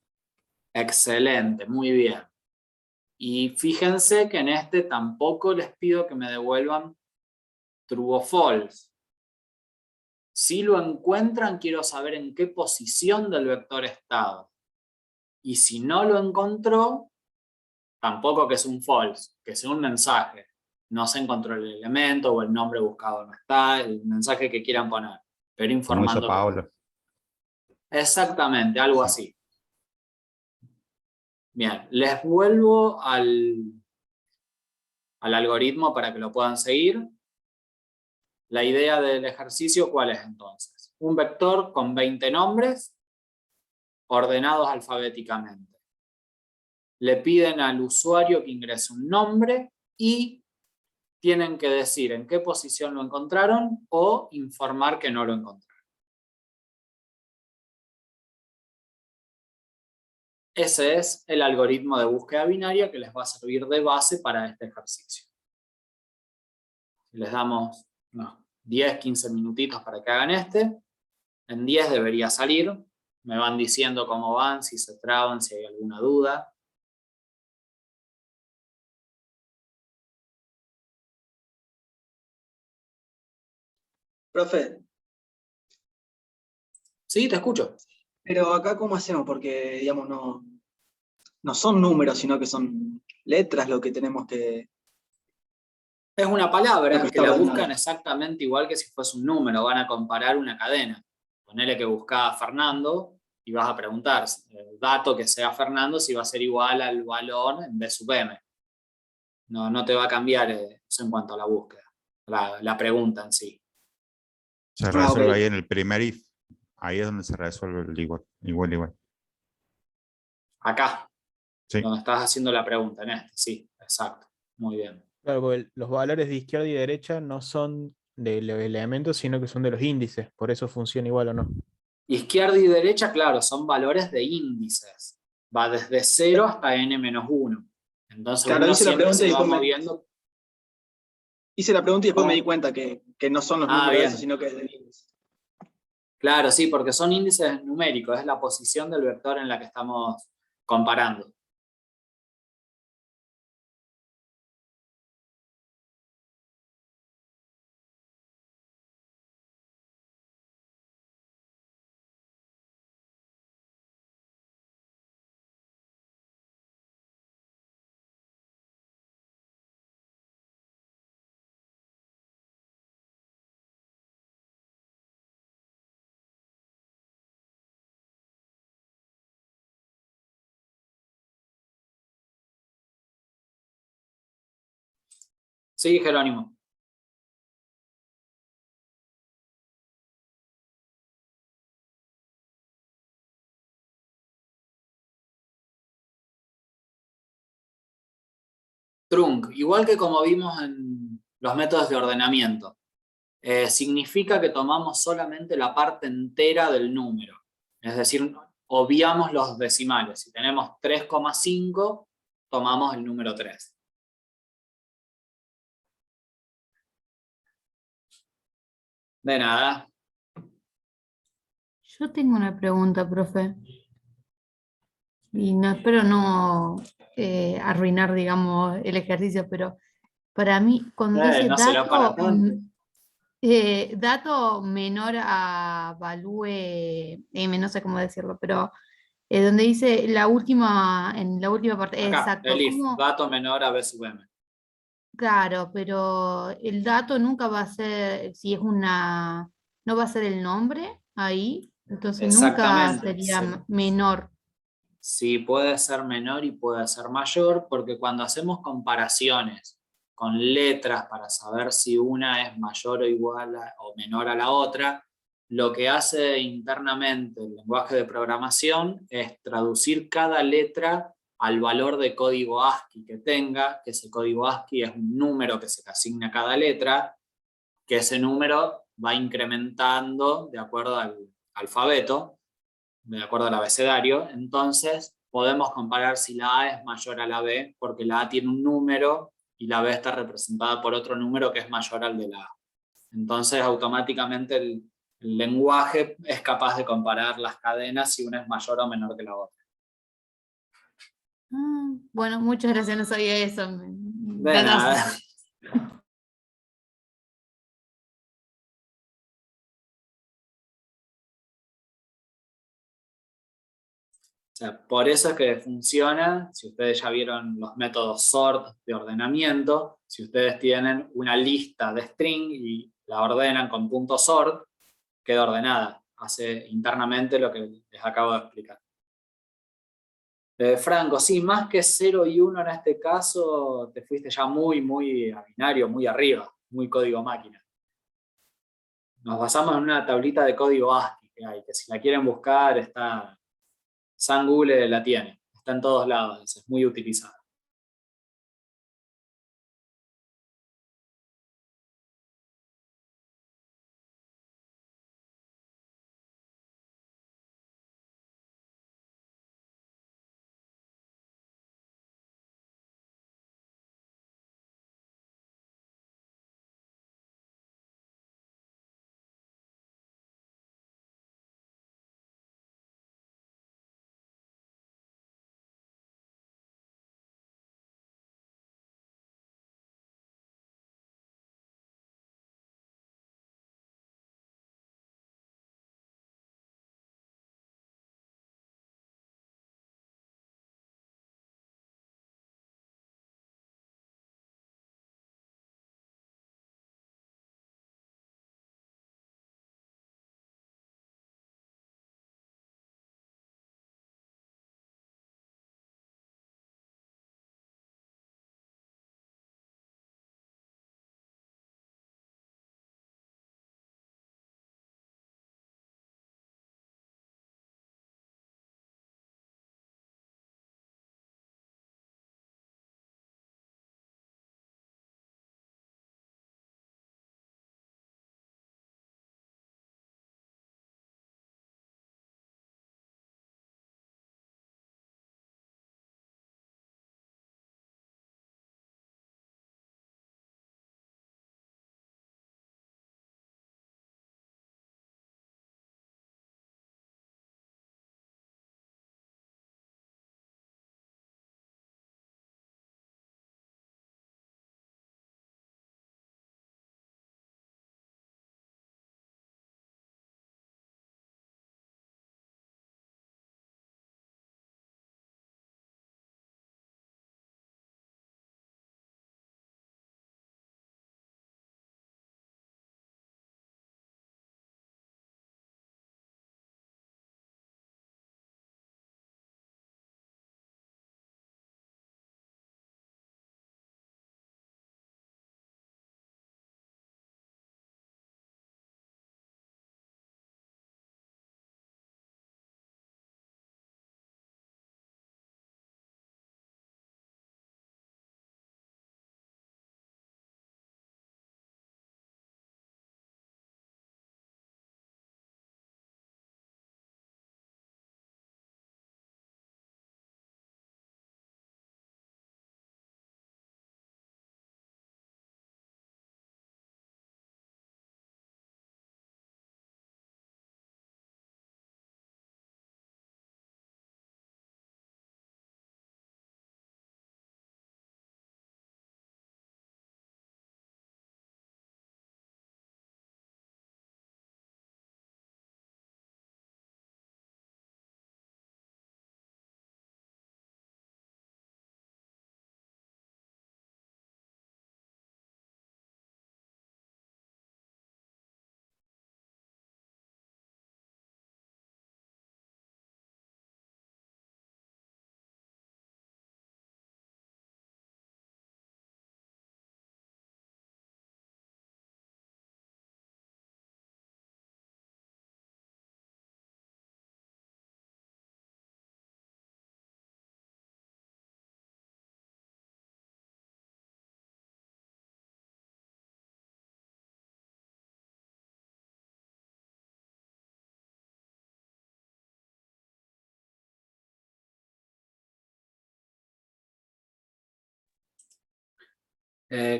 Excelente, muy bien. Y fíjense que en este tampoco les pido que me devuelvan true o false. Si lo encuentran, quiero saber en qué posición del vector estado. Y si no lo encontró, tampoco que es un false, que sea un mensaje. No se encontró el elemento o el nombre buscado no está, el mensaje que quieran poner, pero Como hizo informando. Paolo. Exactamente, algo así. Bien, les vuelvo al algoritmo para que lo puedan seguir. La idea del ejercicio, ¿cuál es entonces? Un vector con 20 nombres ordenados alfabéticamente. Le piden al usuario que ingrese un nombre y tienen que decir en qué posición lo encontraron o informar que no lo encontraron. Ese es el algoritmo de búsqueda binaria que les va a servir de base para este ejercicio. Les damos unos 10, 15 minutitos para que hagan este. En 10 debería salir. Me van diciendo cómo van, si se traban, si hay alguna duda. Profe, Sí, te escucho. pero acá ¿cómo hacemos? Porque, digamos, no son números, sino que son letras lo que tenemos que... Es una Lo palabra que que está la ordenado. buscan exactamente igual que si fuese un número. Van a comparar una cadena. Ponele que buscas Fernando y vas a preguntar el dato que sea Fernando si va a ser igual al valor en B sub m. No te va a cambiar eso en cuanto a la búsqueda, la pregunta en sí. Se Ah, resuelve ok. ahí en el primer if. Ahí es donde se resuelve el igual, igual, igual. Acá, Sí. donde estás haciendo la pregunta, en este, sí, exacto. Muy bien. Claro, porque los valores de izquierda y derecha no son de los elementos, sino que son de los índices. Por eso funciona igual o no. Izquierda y derecha, claro, son valores de índices. Va desde 0 hasta n-1. Entonces Claro, uno siempre se va moviendo. hice la pregunta y después me di ¿Cómo? cuenta que no son los Ah, números de eso, bien. sino que es del índice. Claro, sí, porque son índices numéricos, es la posición del vector en la que estamos comparando. Sí, Jerónimo. Trunc, igual que como vimos en los métodos de ordenamiento, significa que tomamos solamente la parte entera del número. Es decir, obviamos los decimales. Si tenemos 3,5, tomamos el número 3. De nada. Yo tengo una pregunta, profe. Y no espero no arruinar, digamos, el ejercicio, pero para mí, cuando dice No será para tanto. dato menor a value M, no sé cómo decirlo, pero donde dice en la última parte, Acá, exacto, el if, ¿cómo? dato menor a B sub m. Claro, pero el dato nunca va a ser, si es no va a ser el nombre ahí, entonces nunca Exactamente. sería Sí. menor. Sí, puede ser menor y puede ser mayor, porque cuando hacemos comparaciones con letras para saber si una es mayor o igual o menor a la otra, lo que hace internamente el lenguaje de programación es traducir cada letra al valor de código ASCII que tenga, que ese código ASCII es un número que se le asigna a cada letra, que ese número va incrementando de acuerdo al alfabeto, de acuerdo al abecedario. Entonces podemos comparar si la A es mayor a la B, porque la A tiene un número y la B está representada por otro número que es mayor al de la A. Entonces automáticamente el lenguaje es capaz de comparar las cadenas si una es mayor o menor que la otra. Bueno, muchas gracias, no sabía eso. De Datazo. nada. O sea, por eso es que funciona, si ustedes ya vieron los métodos sort de ordenamiento, si ustedes tienen una lista de string y la ordenan con punto .sort, queda ordenada, hace internamente lo que les acabo de explicar. Franco, sí, más que 0 y 1 en este caso, te fuiste ya muy a binario, muy arriba, muy código máquina. Nos basamos en una tablita de código ASCII que hay, que si la quieren buscar, San Google la tiene, está en todos lados, es muy utilizada.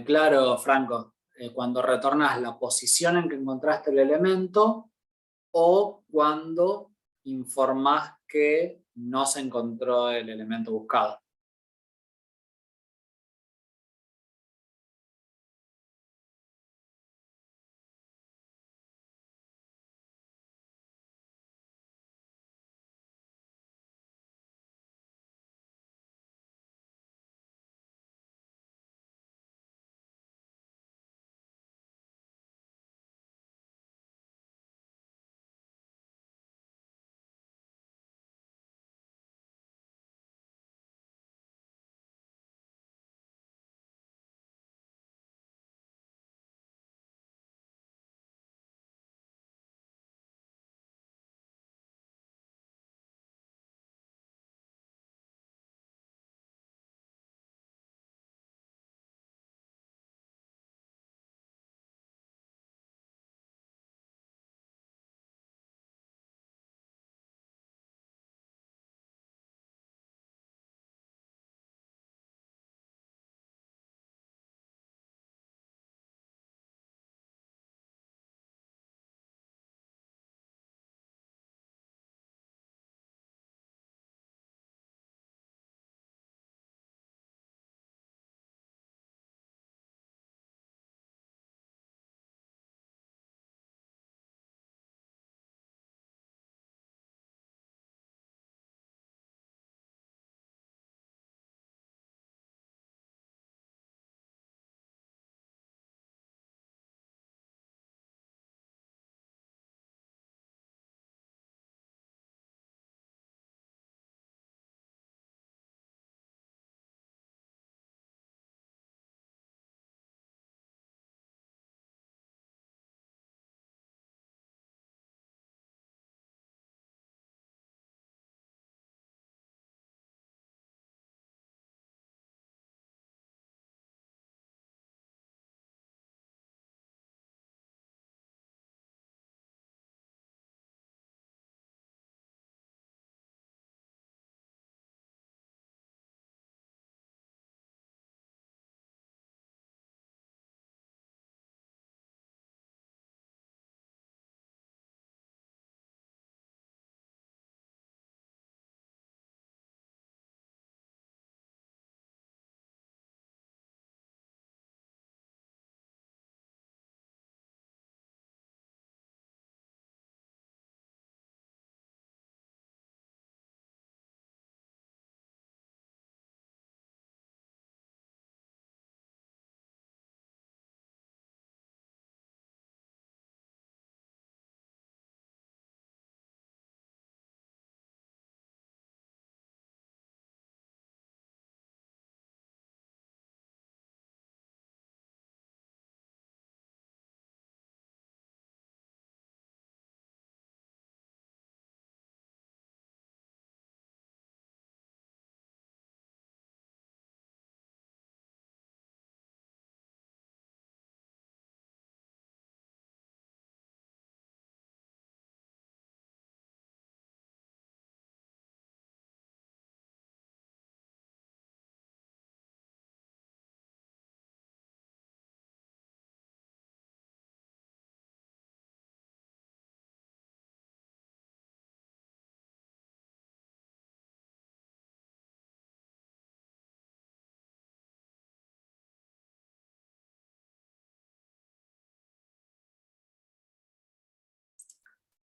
Claro, Franco, cuando retornas la posición en que encontraste el elemento o cuando informás que no se encontró el elemento buscado.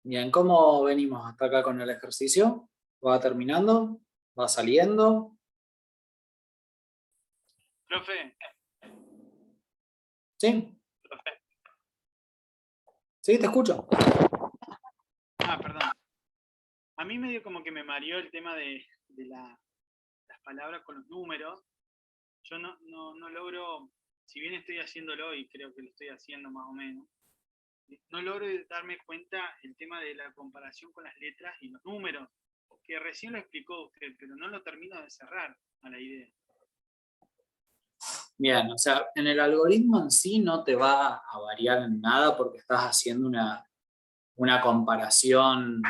Bien, ¿cómo venimos hasta acá con el ejercicio? ¿Va terminando? ¿Va saliendo? Profe, ¿Sí? profe. Sí, te escucho. Perdón. A mí medio como que me mareó el tema de las palabras con los números. Yo no logro, si bien estoy haciéndolo y creo que lo estoy haciendo más o menos, no logro darme cuenta el tema de la comparación con las letras y los números, que recién lo explicó usted, pero no lo termino de cerrar a la idea. Bien, o sea, en el algoritmo en sí no te va a variar en nada porque estás haciendo una comparación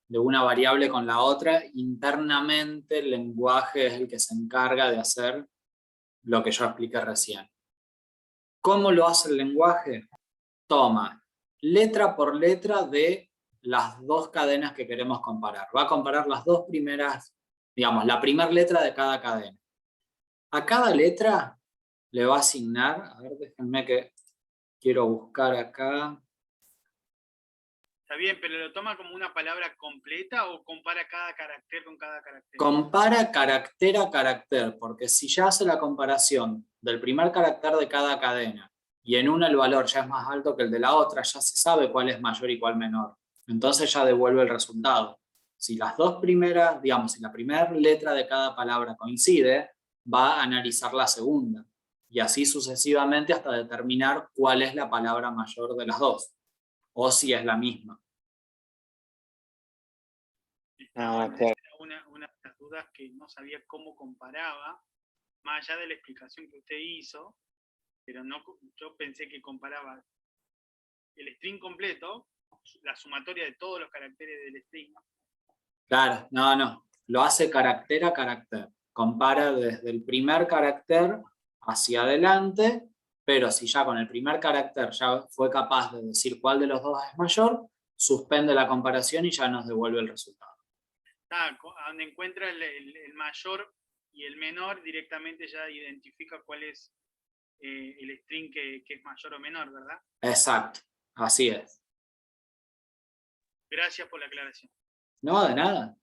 de una variable con la otra. Internamente el lenguaje es el que se encarga de hacer lo que yo expliqué recién. ¿Cómo lo hace el lenguaje? Toma letra por letra de las dos cadenas que queremos comparar. Va a comparar las dos primeras, digamos, la primera letra de cada cadena. A cada letra le va a asignar, a ver, déjenme que quiero buscar acá. Está bien, pero ¿lo toma como una palabra completa o compara cada carácter con cada carácter? Compara carácter a carácter, porque si ya hace la comparación del primer carácter de cada cadena y en una el valor ya es más alto que el de la otra, ya se sabe cuál es mayor y cuál menor. Entonces ya devuelve el resultado. Si las dos primeras, digamos, si la primera letra de cada palabra coincide, va a analizar la segunda. Y así sucesivamente hasta determinar cuál es la palabra mayor de las dos. O si es la misma. Ah, claro. Una de las dudas que no sabía cómo comparaba, más allá de la explicación que usted hizo, pero no, yo pensé que comparaba el string completo, la sumatoria de todos los caracteres del string. Claro, no. Lo hace carácter a carácter. Compara desde el primer carácter hacia adelante, pero si ya con el primer carácter ya fue capaz de decir cuál de los dos es mayor, suspende la comparación y ya nos devuelve el resultado. Donde encuentra el mayor y el menor, directamente ya identifica cuál es el string que es mayor o menor, ¿verdad? Exacto, así es. Gracias por la aclaración. No, de nada.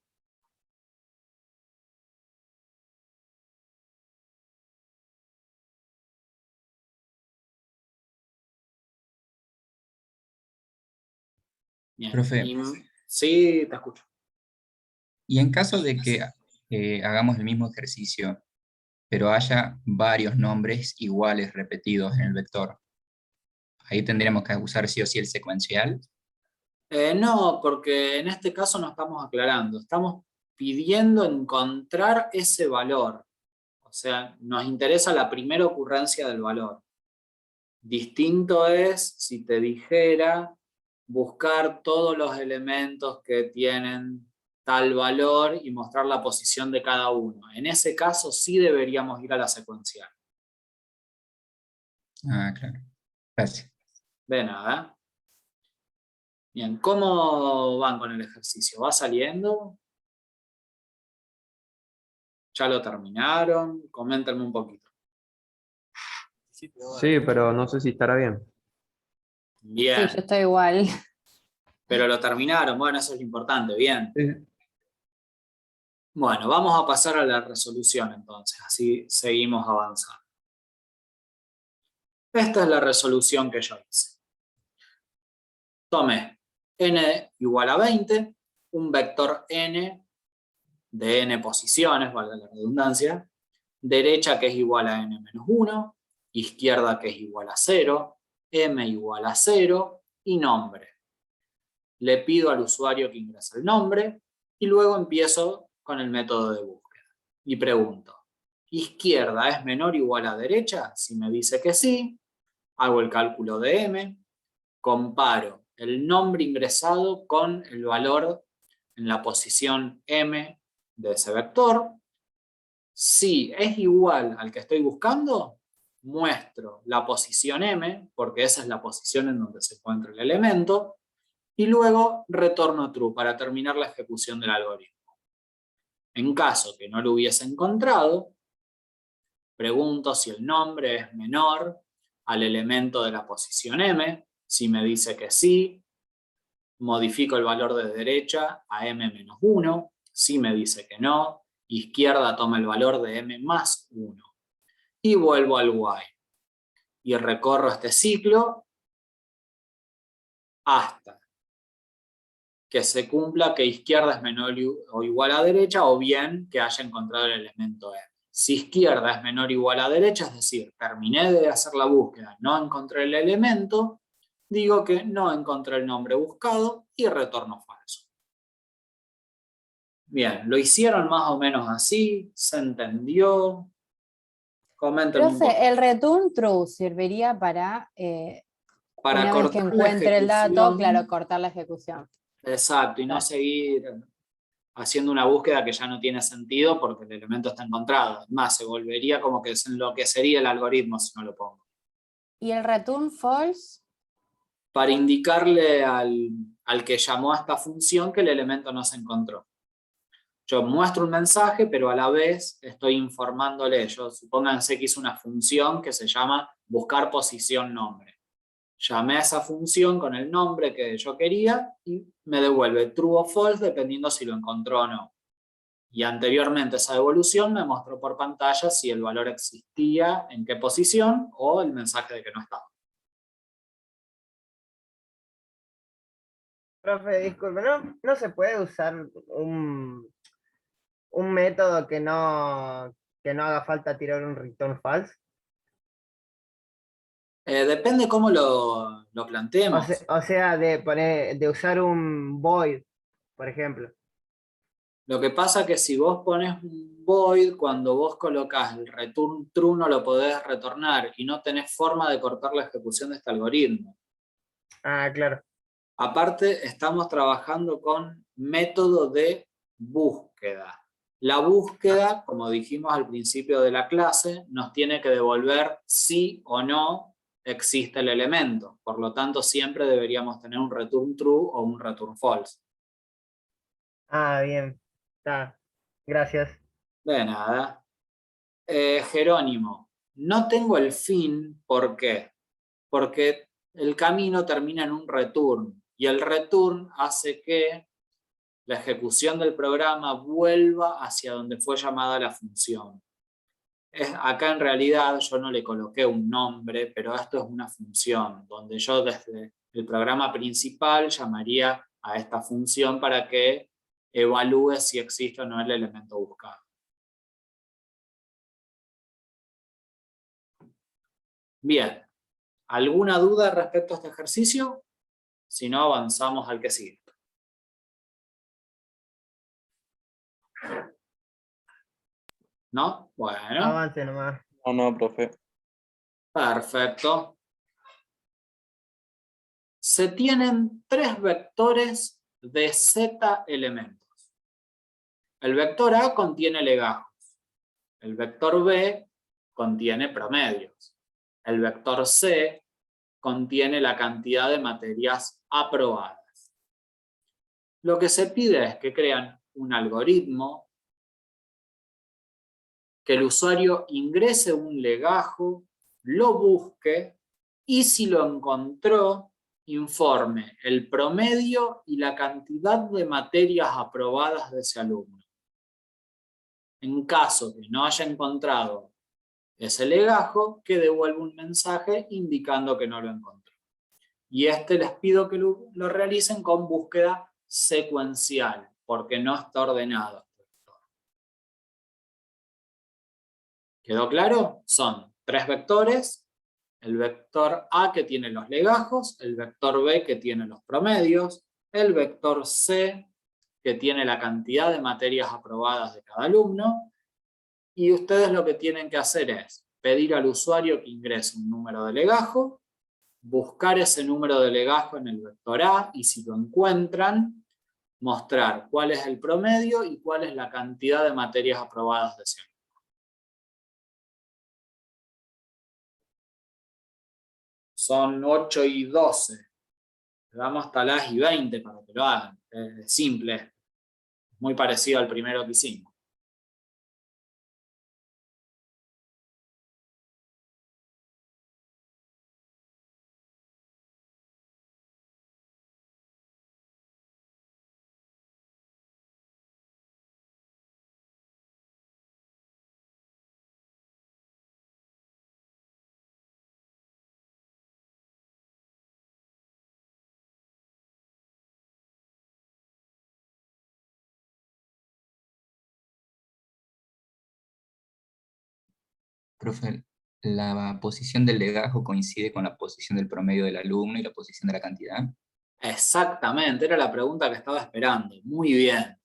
Bien. Profe. Sí, te escucho. Y en caso de que hagamos el mismo ejercicio, pero haya varios nombres iguales repetidos en el vector, ahí tendríamos que usar sí o sí el secuencial. No, porque en este caso no estamos aclarando, estamos pidiendo encontrar ese valor. O sea, nos interesa la primera ocurrencia del valor. Distinto es si te dijera buscar todos los elementos que tienen tal valor y mostrar la posición de cada uno. En ese caso sí deberíamos ir a la secuencial. Ah, claro. Gracias. De nada. Bien, ¿cómo van con el ejercicio? ¿Va saliendo? ¿Ya lo terminaron? Coméntenme un poquito. Sí, pero no sé si estará bien. Bien. Sí, yo estoy igual. Pero lo terminaron, bueno, eso es lo importante, bien. Sí. Bueno, vamos a pasar a la resolución entonces, así seguimos avanzando. Esta es la resolución que yo hice. Tomé n igual a 20, un vector n de n posiciones, valga la redundancia, derecha que es igual a n menos 1, izquierda que es igual a 0, m igual a 0 y nombre. Le pido al usuario que ingrese el nombre y luego empiezo con el método de búsqueda. Y pregunto, ¿izquierda es menor o igual a derecha? Si me dice que sí, hago el cálculo de m, comparo el nombre ingresado con el valor en la posición m de ese vector. Si es igual al que estoy buscando, muestro la posición m, porque esa es la posición en donde se encuentra el elemento, y luego retorno true para terminar la ejecución del algoritmo. En caso que no lo hubiese encontrado, pregunto si el nombre es menor al elemento de la posición m. Si me dice que sí, modifico el valor de derecha a m menos 1. Si me dice que no, izquierda toma el valor de m más 1. Y vuelvo al while. Y recorro este ciclo hasta que se cumpla que izquierda es menor o igual a derecha, o bien que haya encontrado el elemento m. Si izquierda es menor o igual a derecha, es decir, terminé de hacer la búsqueda, no encontré el elemento, digo que no encontré el nombre buscado y retorno falso. Bien, ¿lo hicieron más o menos así? ¿Se entendió? Coméntenme un poco. Profe, el return true serviría para, una vez que cortar la encuentre el dato, ejecución. claro, cortar la ejecución. Exacto, y no seguir haciendo una búsqueda que ya no tiene sentido porque el elemento está encontrado. Además, se volvería como que se enloquecería el algoritmo si no lo pongo. ¿Y el return false? Para indicarle al que llamó a esta función que el elemento no se encontró. Yo muestro un mensaje, pero a la vez estoy informándole. Supónganse que hice una función que se llama buscar posición nombre. Llamé a esa función con el nombre que yo quería y me devuelve true o false dependiendo si lo encontró o no. Y anteriormente esa devolución me mostró por pantalla si el valor existía, en qué posición, o el mensaje de que no estaba. Profe, disculpe, ¿no se puede usar un método que no haga falta tirar un return false? Depende cómo lo planteemos. O sea, de usar un void, por ejemplo. Lo que pasa es que si vos pones un void, cuando vos colocas el return true no lo podés retornar y no tenés forma de cortar la ejecución de este algoritmo. Ah, claro. Aparte, estamos trabajando con método de búsqueda. La búsqueda, como dijimos al principio de la clase, nos tiene que devolver sí o no existe el elemento. Por lo tanto, siempre deberíamos tener un return true o un return false. Ah, bien. Está. Gracias. De nada. Jerónimo, no tengo el fin, ¿por qué? Porque el camino termina en un return y el return hace que la ejecución del programa vuelva hacia donde fue llamada la función. Acá en realidad yo no le coloqué un nombre, pero esto es una función, donde yo desde el programa principal llamaría a esta función para que evalúe si existe o no el elemento buscado. Bien, ¿alguna duda respecto a este ejercicio? Si no, avanzamos al que sigue. ¿No? Bueno. Avance nomás. No, profe. Perfecto. Se tienen 3 vectores de z elementos. El vector A contiene legajos. El vector B contiene promedios. El vector C contiene la cantidad de materias aprobadas. Lo que se pide es que crean un algoritmo, que el usuario ingrese un legajo, lo busque y si lo encontró, informe el promedio y la cantidad de materias aprobadas de ese alumno. En caso que no haya encontrado ese legajo, que devuelva un mensaje indicando que no lo encontró. Y les pido que lo realicen con búsqueda secuencial, porque no está ordenado. ¿Quedó claro? Son 3 vectores, el vector A que tiene los legajos, el vector B que tiene los promedios, el vector C que tiene la cantidad de materias aprobadas de cada alumno, y ustedes lo que tienen que hacer es pedir al usuario que ingrese un número de legajo, buscar ese número de legajo en el vector A y si lo encuentran, mostrar cuál es el promedio y cuál es la cantidad de materias aprobadas de ese alumno. Son 8:12. Le damos hasta las 20 para que lo hagan. Es simple. Muy parecido al primero que hicimos. Profe, ¿la posición del legajo coincide con la posición del promedio del alumno y la posición de la cantidad? Exactamente, era la pregunta que estaba esperando. Muy bien.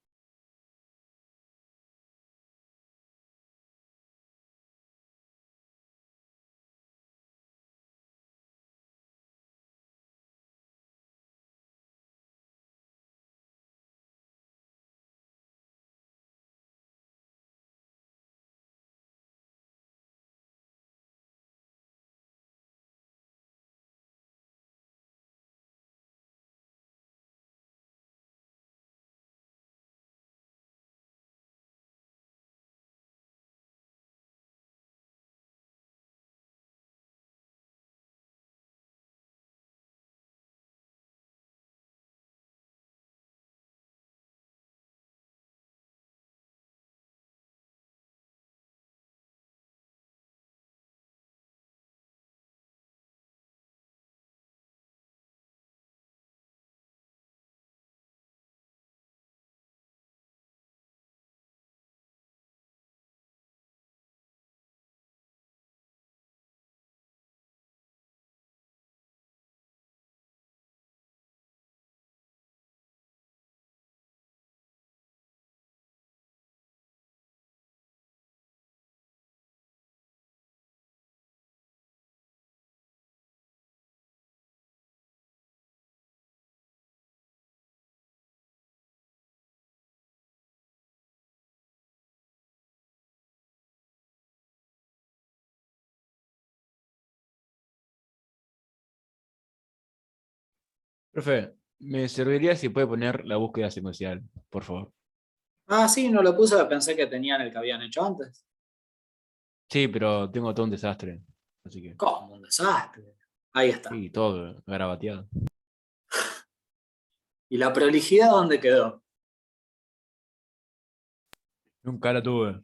Profe, me serviría si puede poner la búsqueda secuencial, por favor. Ah, sí, no lo puse, pensé que tenían el que habían hecho antes. Sí, pero tengo todo un desastre. Así que. ¿Cómo? Un desastre. Ahí está. Sí, todo garabateado. ¿Y la prolijidad dónde quedó? Nunca la tuve.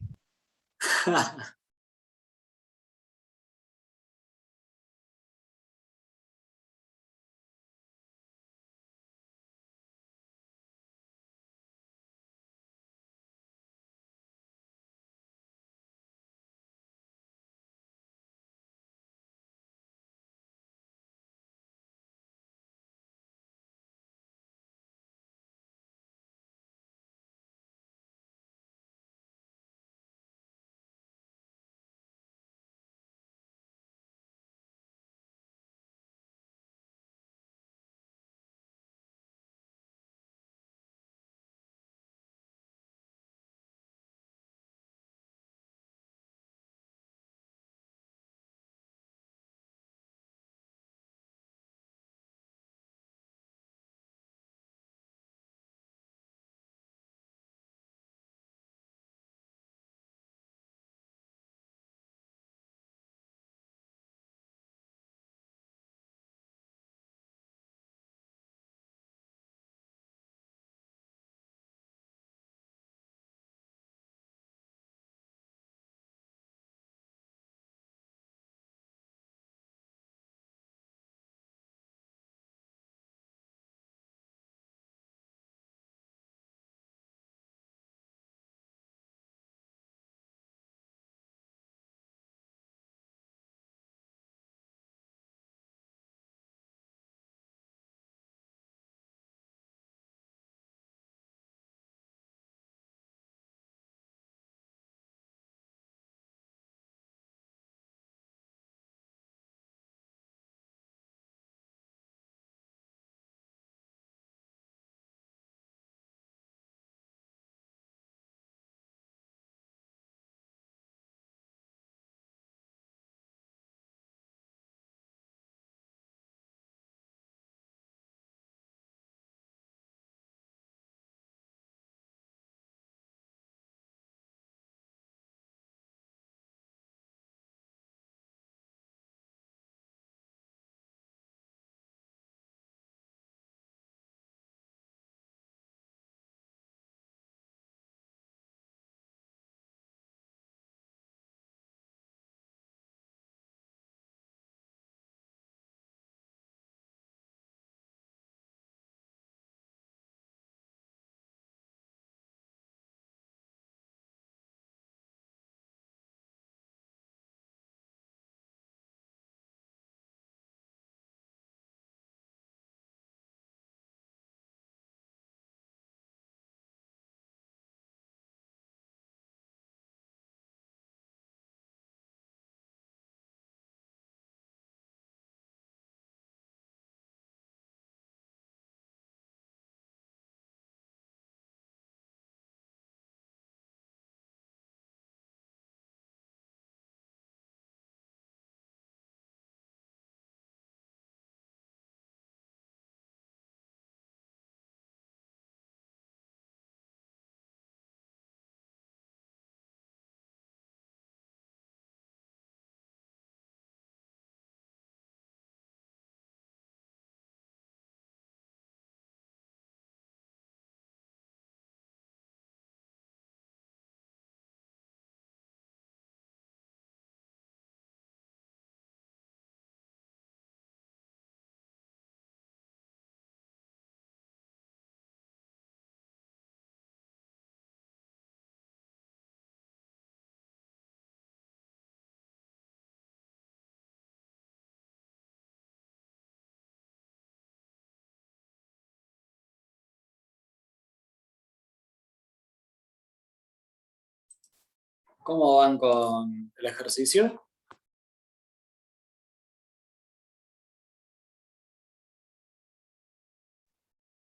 ¿Cómo van con el ejercicio?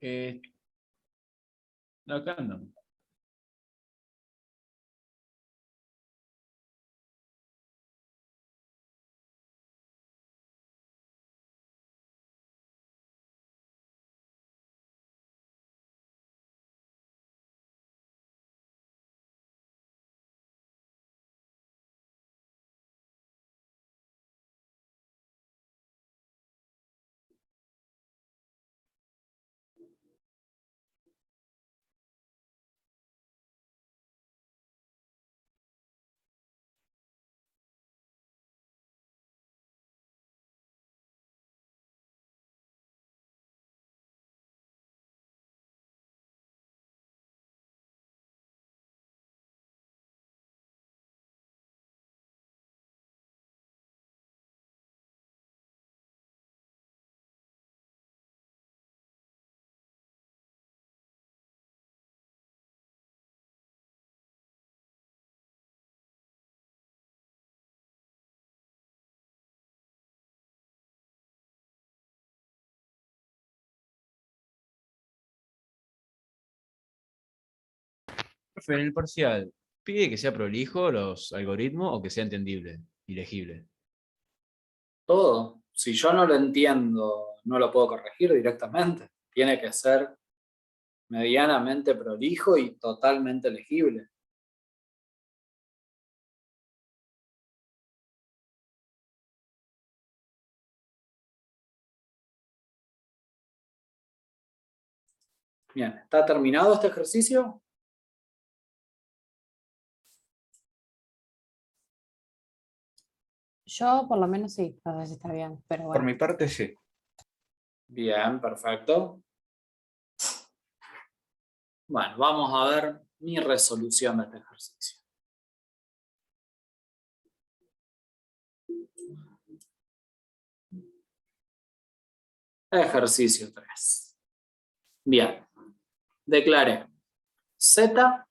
Eh, no, acá no. Profe, en el parcial, ¿pide que sea prolijo los algoritmos o que sea entendible y legible? Todo. Si yo no lo entiendo, no lo puedo corregir directamente. Tiene que ser medianamente prolijo y totalmente legible. Bien, ¿está terminado este ejercicio? Yo por lo menos sí, no sé si está bien, pero Por bueno. mi parte, sí. Bien, perfecto. Bueno, vamos a ver mi resolución de este ejercicio. Ejercicio 3. Bien, declaré Z,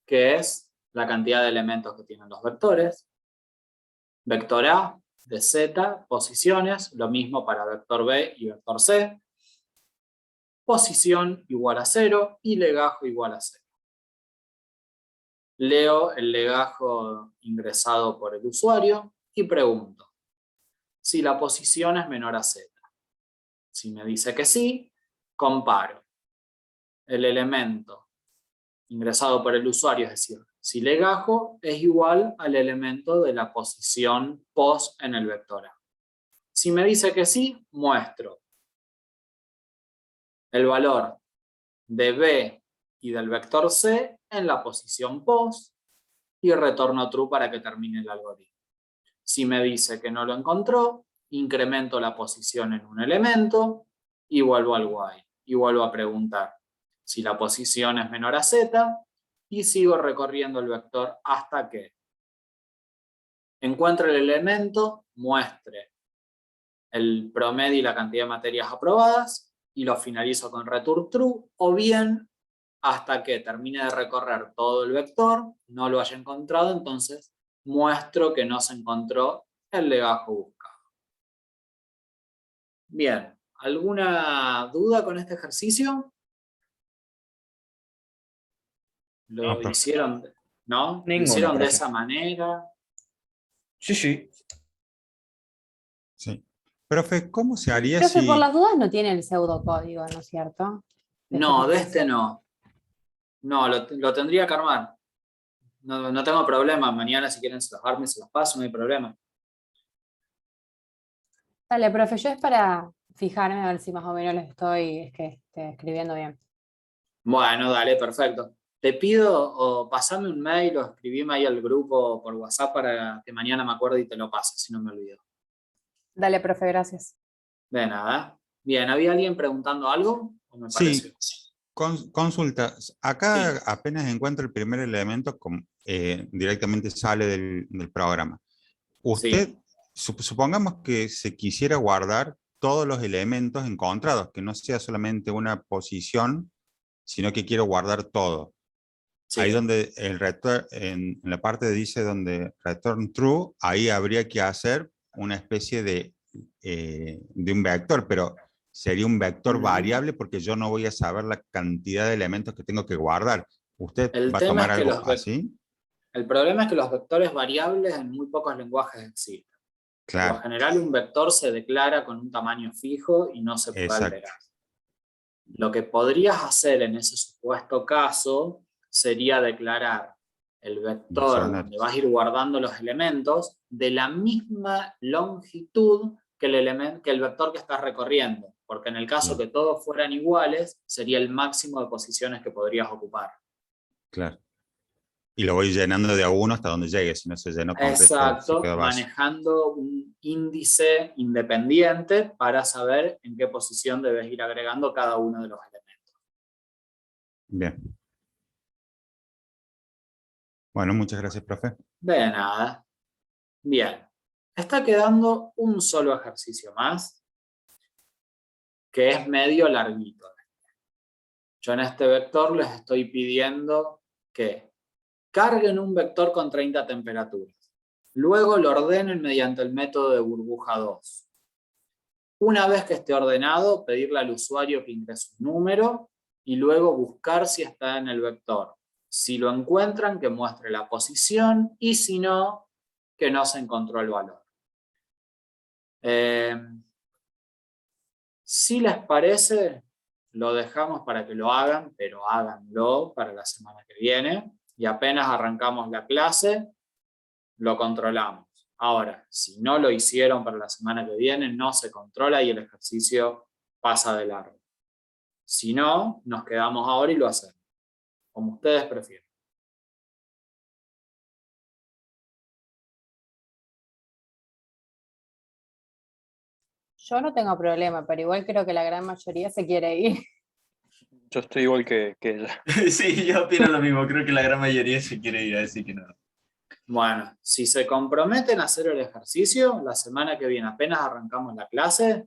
que es la cantidad de elementos que tienen los vectores. Vector A de Z, posiciones, lo mismo para vector B y vector C. Posición igual a 0 y legajo igual a 0. Leo el legajo ingresado por el usuario y pregunto si la posición es menor a Z. Si me dice que sí, comparo el elemento ingresado por el usuario, es decir, si legajo es igual al elemento de la posición pos en el vector A. Si me dice que sí, muestro el valor de B y del vector C en la posición pos y retorno true para que termine el algoritmo. Si me dice que no lo encontró, incremento la posición en un elemento y vuelvo al while. Y vuelvo a preguntar si la posición es menor a Z y sigo recorriendo el vector hasta que encuentre el elemento, muestre el promedio y la cantidad de materias aprobadas y lo finalizo con return true, o bien hasta que termine de recorrer todo el vector, no lo haya encontrado, entonces muestro que no se encontró el legajo buscado. Bien, ¿alguna duda con este ejercicio? ¿Lo hicieron, no? ¿Lo hicieron de esa manera? Sí, sí. Sí. Profe, ¿cómo se haría Profe, por si... las dudas no tiene el pseudocódigo, ¿no es cierto? No, de este no. No, lo tendría que armar. No tengo problema. Mañana si quieren se los armo y se los paso, no hay problema. Dale, profe, yo es para fijarme a ver si más o menos lo estoy escribiendo bien. Bueno, dale, perfecto. Te pido o pasame un mail o escribime ahí al grupo por WhatsApp para que mañana me acuerde y te lo pase, si no me olvido. Dale, profe, gracias. De nada. Bien, ¿había alguien preguntando algo? ¿O me pareció? Sí, consulta. Acá Sí. apenas encuentro el primer elemento, directamente sale del programa. Usted, Sí. supongamos que se quisiera guardar todos los elementos encontrados, que no sea solamente una posición, sino que quiero guardar todo. Sí. Ahí donde en la parte dice donde return true, ahí habría que hacer una especie de un vector, pero sería un vector variable porque yo no voy a saber la cantidad de elementos que tengo que guardar. ¿Usted El va a tema tomar es que algo así? el problema es que los vectores variables en muy pocos lenguajes existen. Por lo Claro, general un vector se declara con un tamaño fijo y no se puede exacto. alterar. Lo que podrías hacer en ese supuesto caso sería declarar el vector donde vas a ir guardando los elementos de la misma longitud que el vector que estás recorriendo, porque en el caso que todos fueran iguales, sería el máximo de posiciones que podrías ocupar. Claro. Y lo voy llenando de a uno hasta donde llegue, si no se llenó completo, se Exacto, queda vacío. manejando un índice independiente para saber en qué posición debes ir agregando cada uno de los elementos. Bien. Bueno, muchas gracias, profe. De nada. Bien. Está quedando un solo ejercicio más, que es medio larguito. Yo en este vector les estoy pidiendo que carguen un vector con 30 temperaturas. Luego lo ordenen mediante el método de burbuja 2. Una vez que esté ordenado, pedirle al usuario que ingrese un número y luego buscar si está en el vector Si lo encuentran, que muestre la posición, y si no, que no se encontró el valor. Si les parece, lo dejamos para que lo hagan, pero háganlo para la semana que viene. Y apenas arrancamos la clase, lo controlamos. Ahora, si no lo hicieron para la semana que viene, no se controla y el ejercicio pasa de largo. Si no, nos quedamos ahora y lo hacemos, como ustedes prefieran. Yo no tengo problema, pero igual creo que la gran mayoría se quiere ir. Yo estoy igual que ella. Sí, yo opino lo mismo. Creo que la gran mayoría se quiere ir a decir que no. Bueno, si se comprometen a hacer el ejercicio, la semana que viene, apenas arrancamos la clase,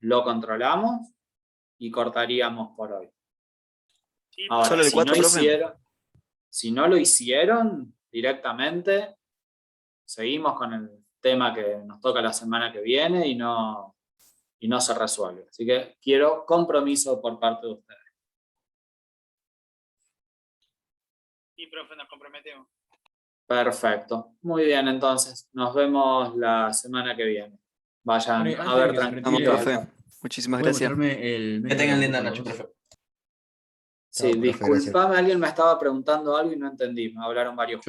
lo controlamos y cortaríamos por hoy. Ahora, Solo el 4, profe. Si no lo hicieron directamente, seguimos con el tema que nos toca la semana que viene y no se resuelve. Así que quiero compromiso por parte de ustedes. Sí, profe, nos comprometemos. Perfecto. Muy bien, entonces. Nos vemos la semana que viene. Vayan Bueno, a antes de ver que se tranquilos. retire, profe. Muchísimas ¿puede gracias. mostrarme el Que método tengan linda grupo noche, 2? profe. Sí, Chao, profe, disculpame, alguien me estaba preguntando algo y no entendí. Me hablaron varios.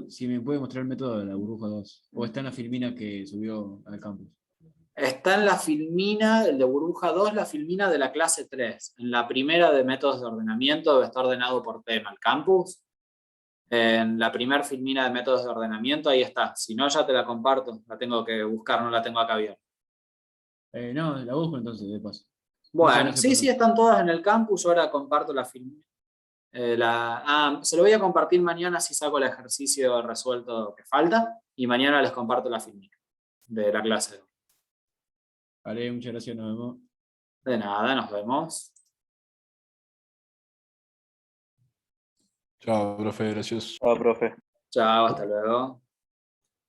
Si me puede mostrar el método de la burbuja 2. O está en la filmina que subió al campus. Está en la filmina, el de burbuja 2, la filmina de la clase 3. En la primera de métodos de ordenamiento debe estar ordenado por tema, el campus. En la primera filmina de métodos de ordenamiento, ahí está. Si no, ya te la comparto. La tengo que buscar, no la tengo acá abierta. No, la busco entonces, de paso. Bueno, Muchas gracias, sí, profe. están todas en el campus. Yo ahora comparto la filmina. Se lo voy a compartir mañana si saco el ejercicio resuelto que falta. Y mañana les comparto la filmina de la clase 2. Vale, muchas gracias, nos vemos. De nada, nos vemos. Chao, profe, gracias. Chao, profe. Chao, hasta luego.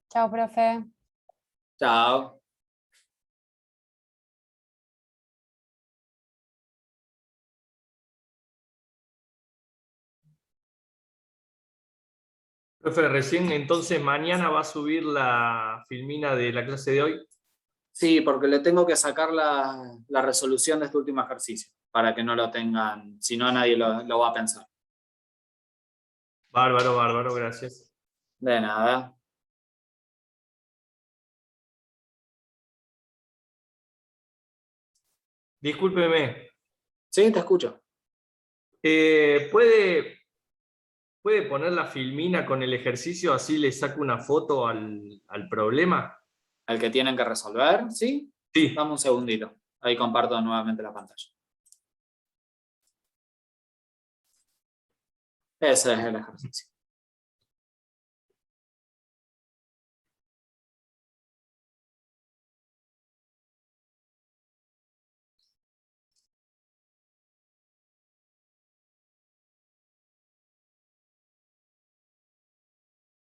Chao, profe. Chao. Profe, recién entonces mañana va a subir la filmina de la clase de hoy. Sí, porque le tengo que sacar la resolución de este último ejercicio, para que no lo tengan, si no nadie lo va a pensar. Bárbaro, bárbaro, gracias. De nada. Discúlpeme. Sí, te escucho. ¿Puede poner la filmina con el ejercicio, así le saco una foto al problema? ¿Al que tienen que resolver? ¿Sí? Sí. Dame un segundito. Ahí comparto nuevamente la pantalla. Ese es el ejercicio.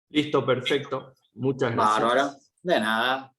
Listo, perfecto. Muchas gracias. Bárbaro. De nada.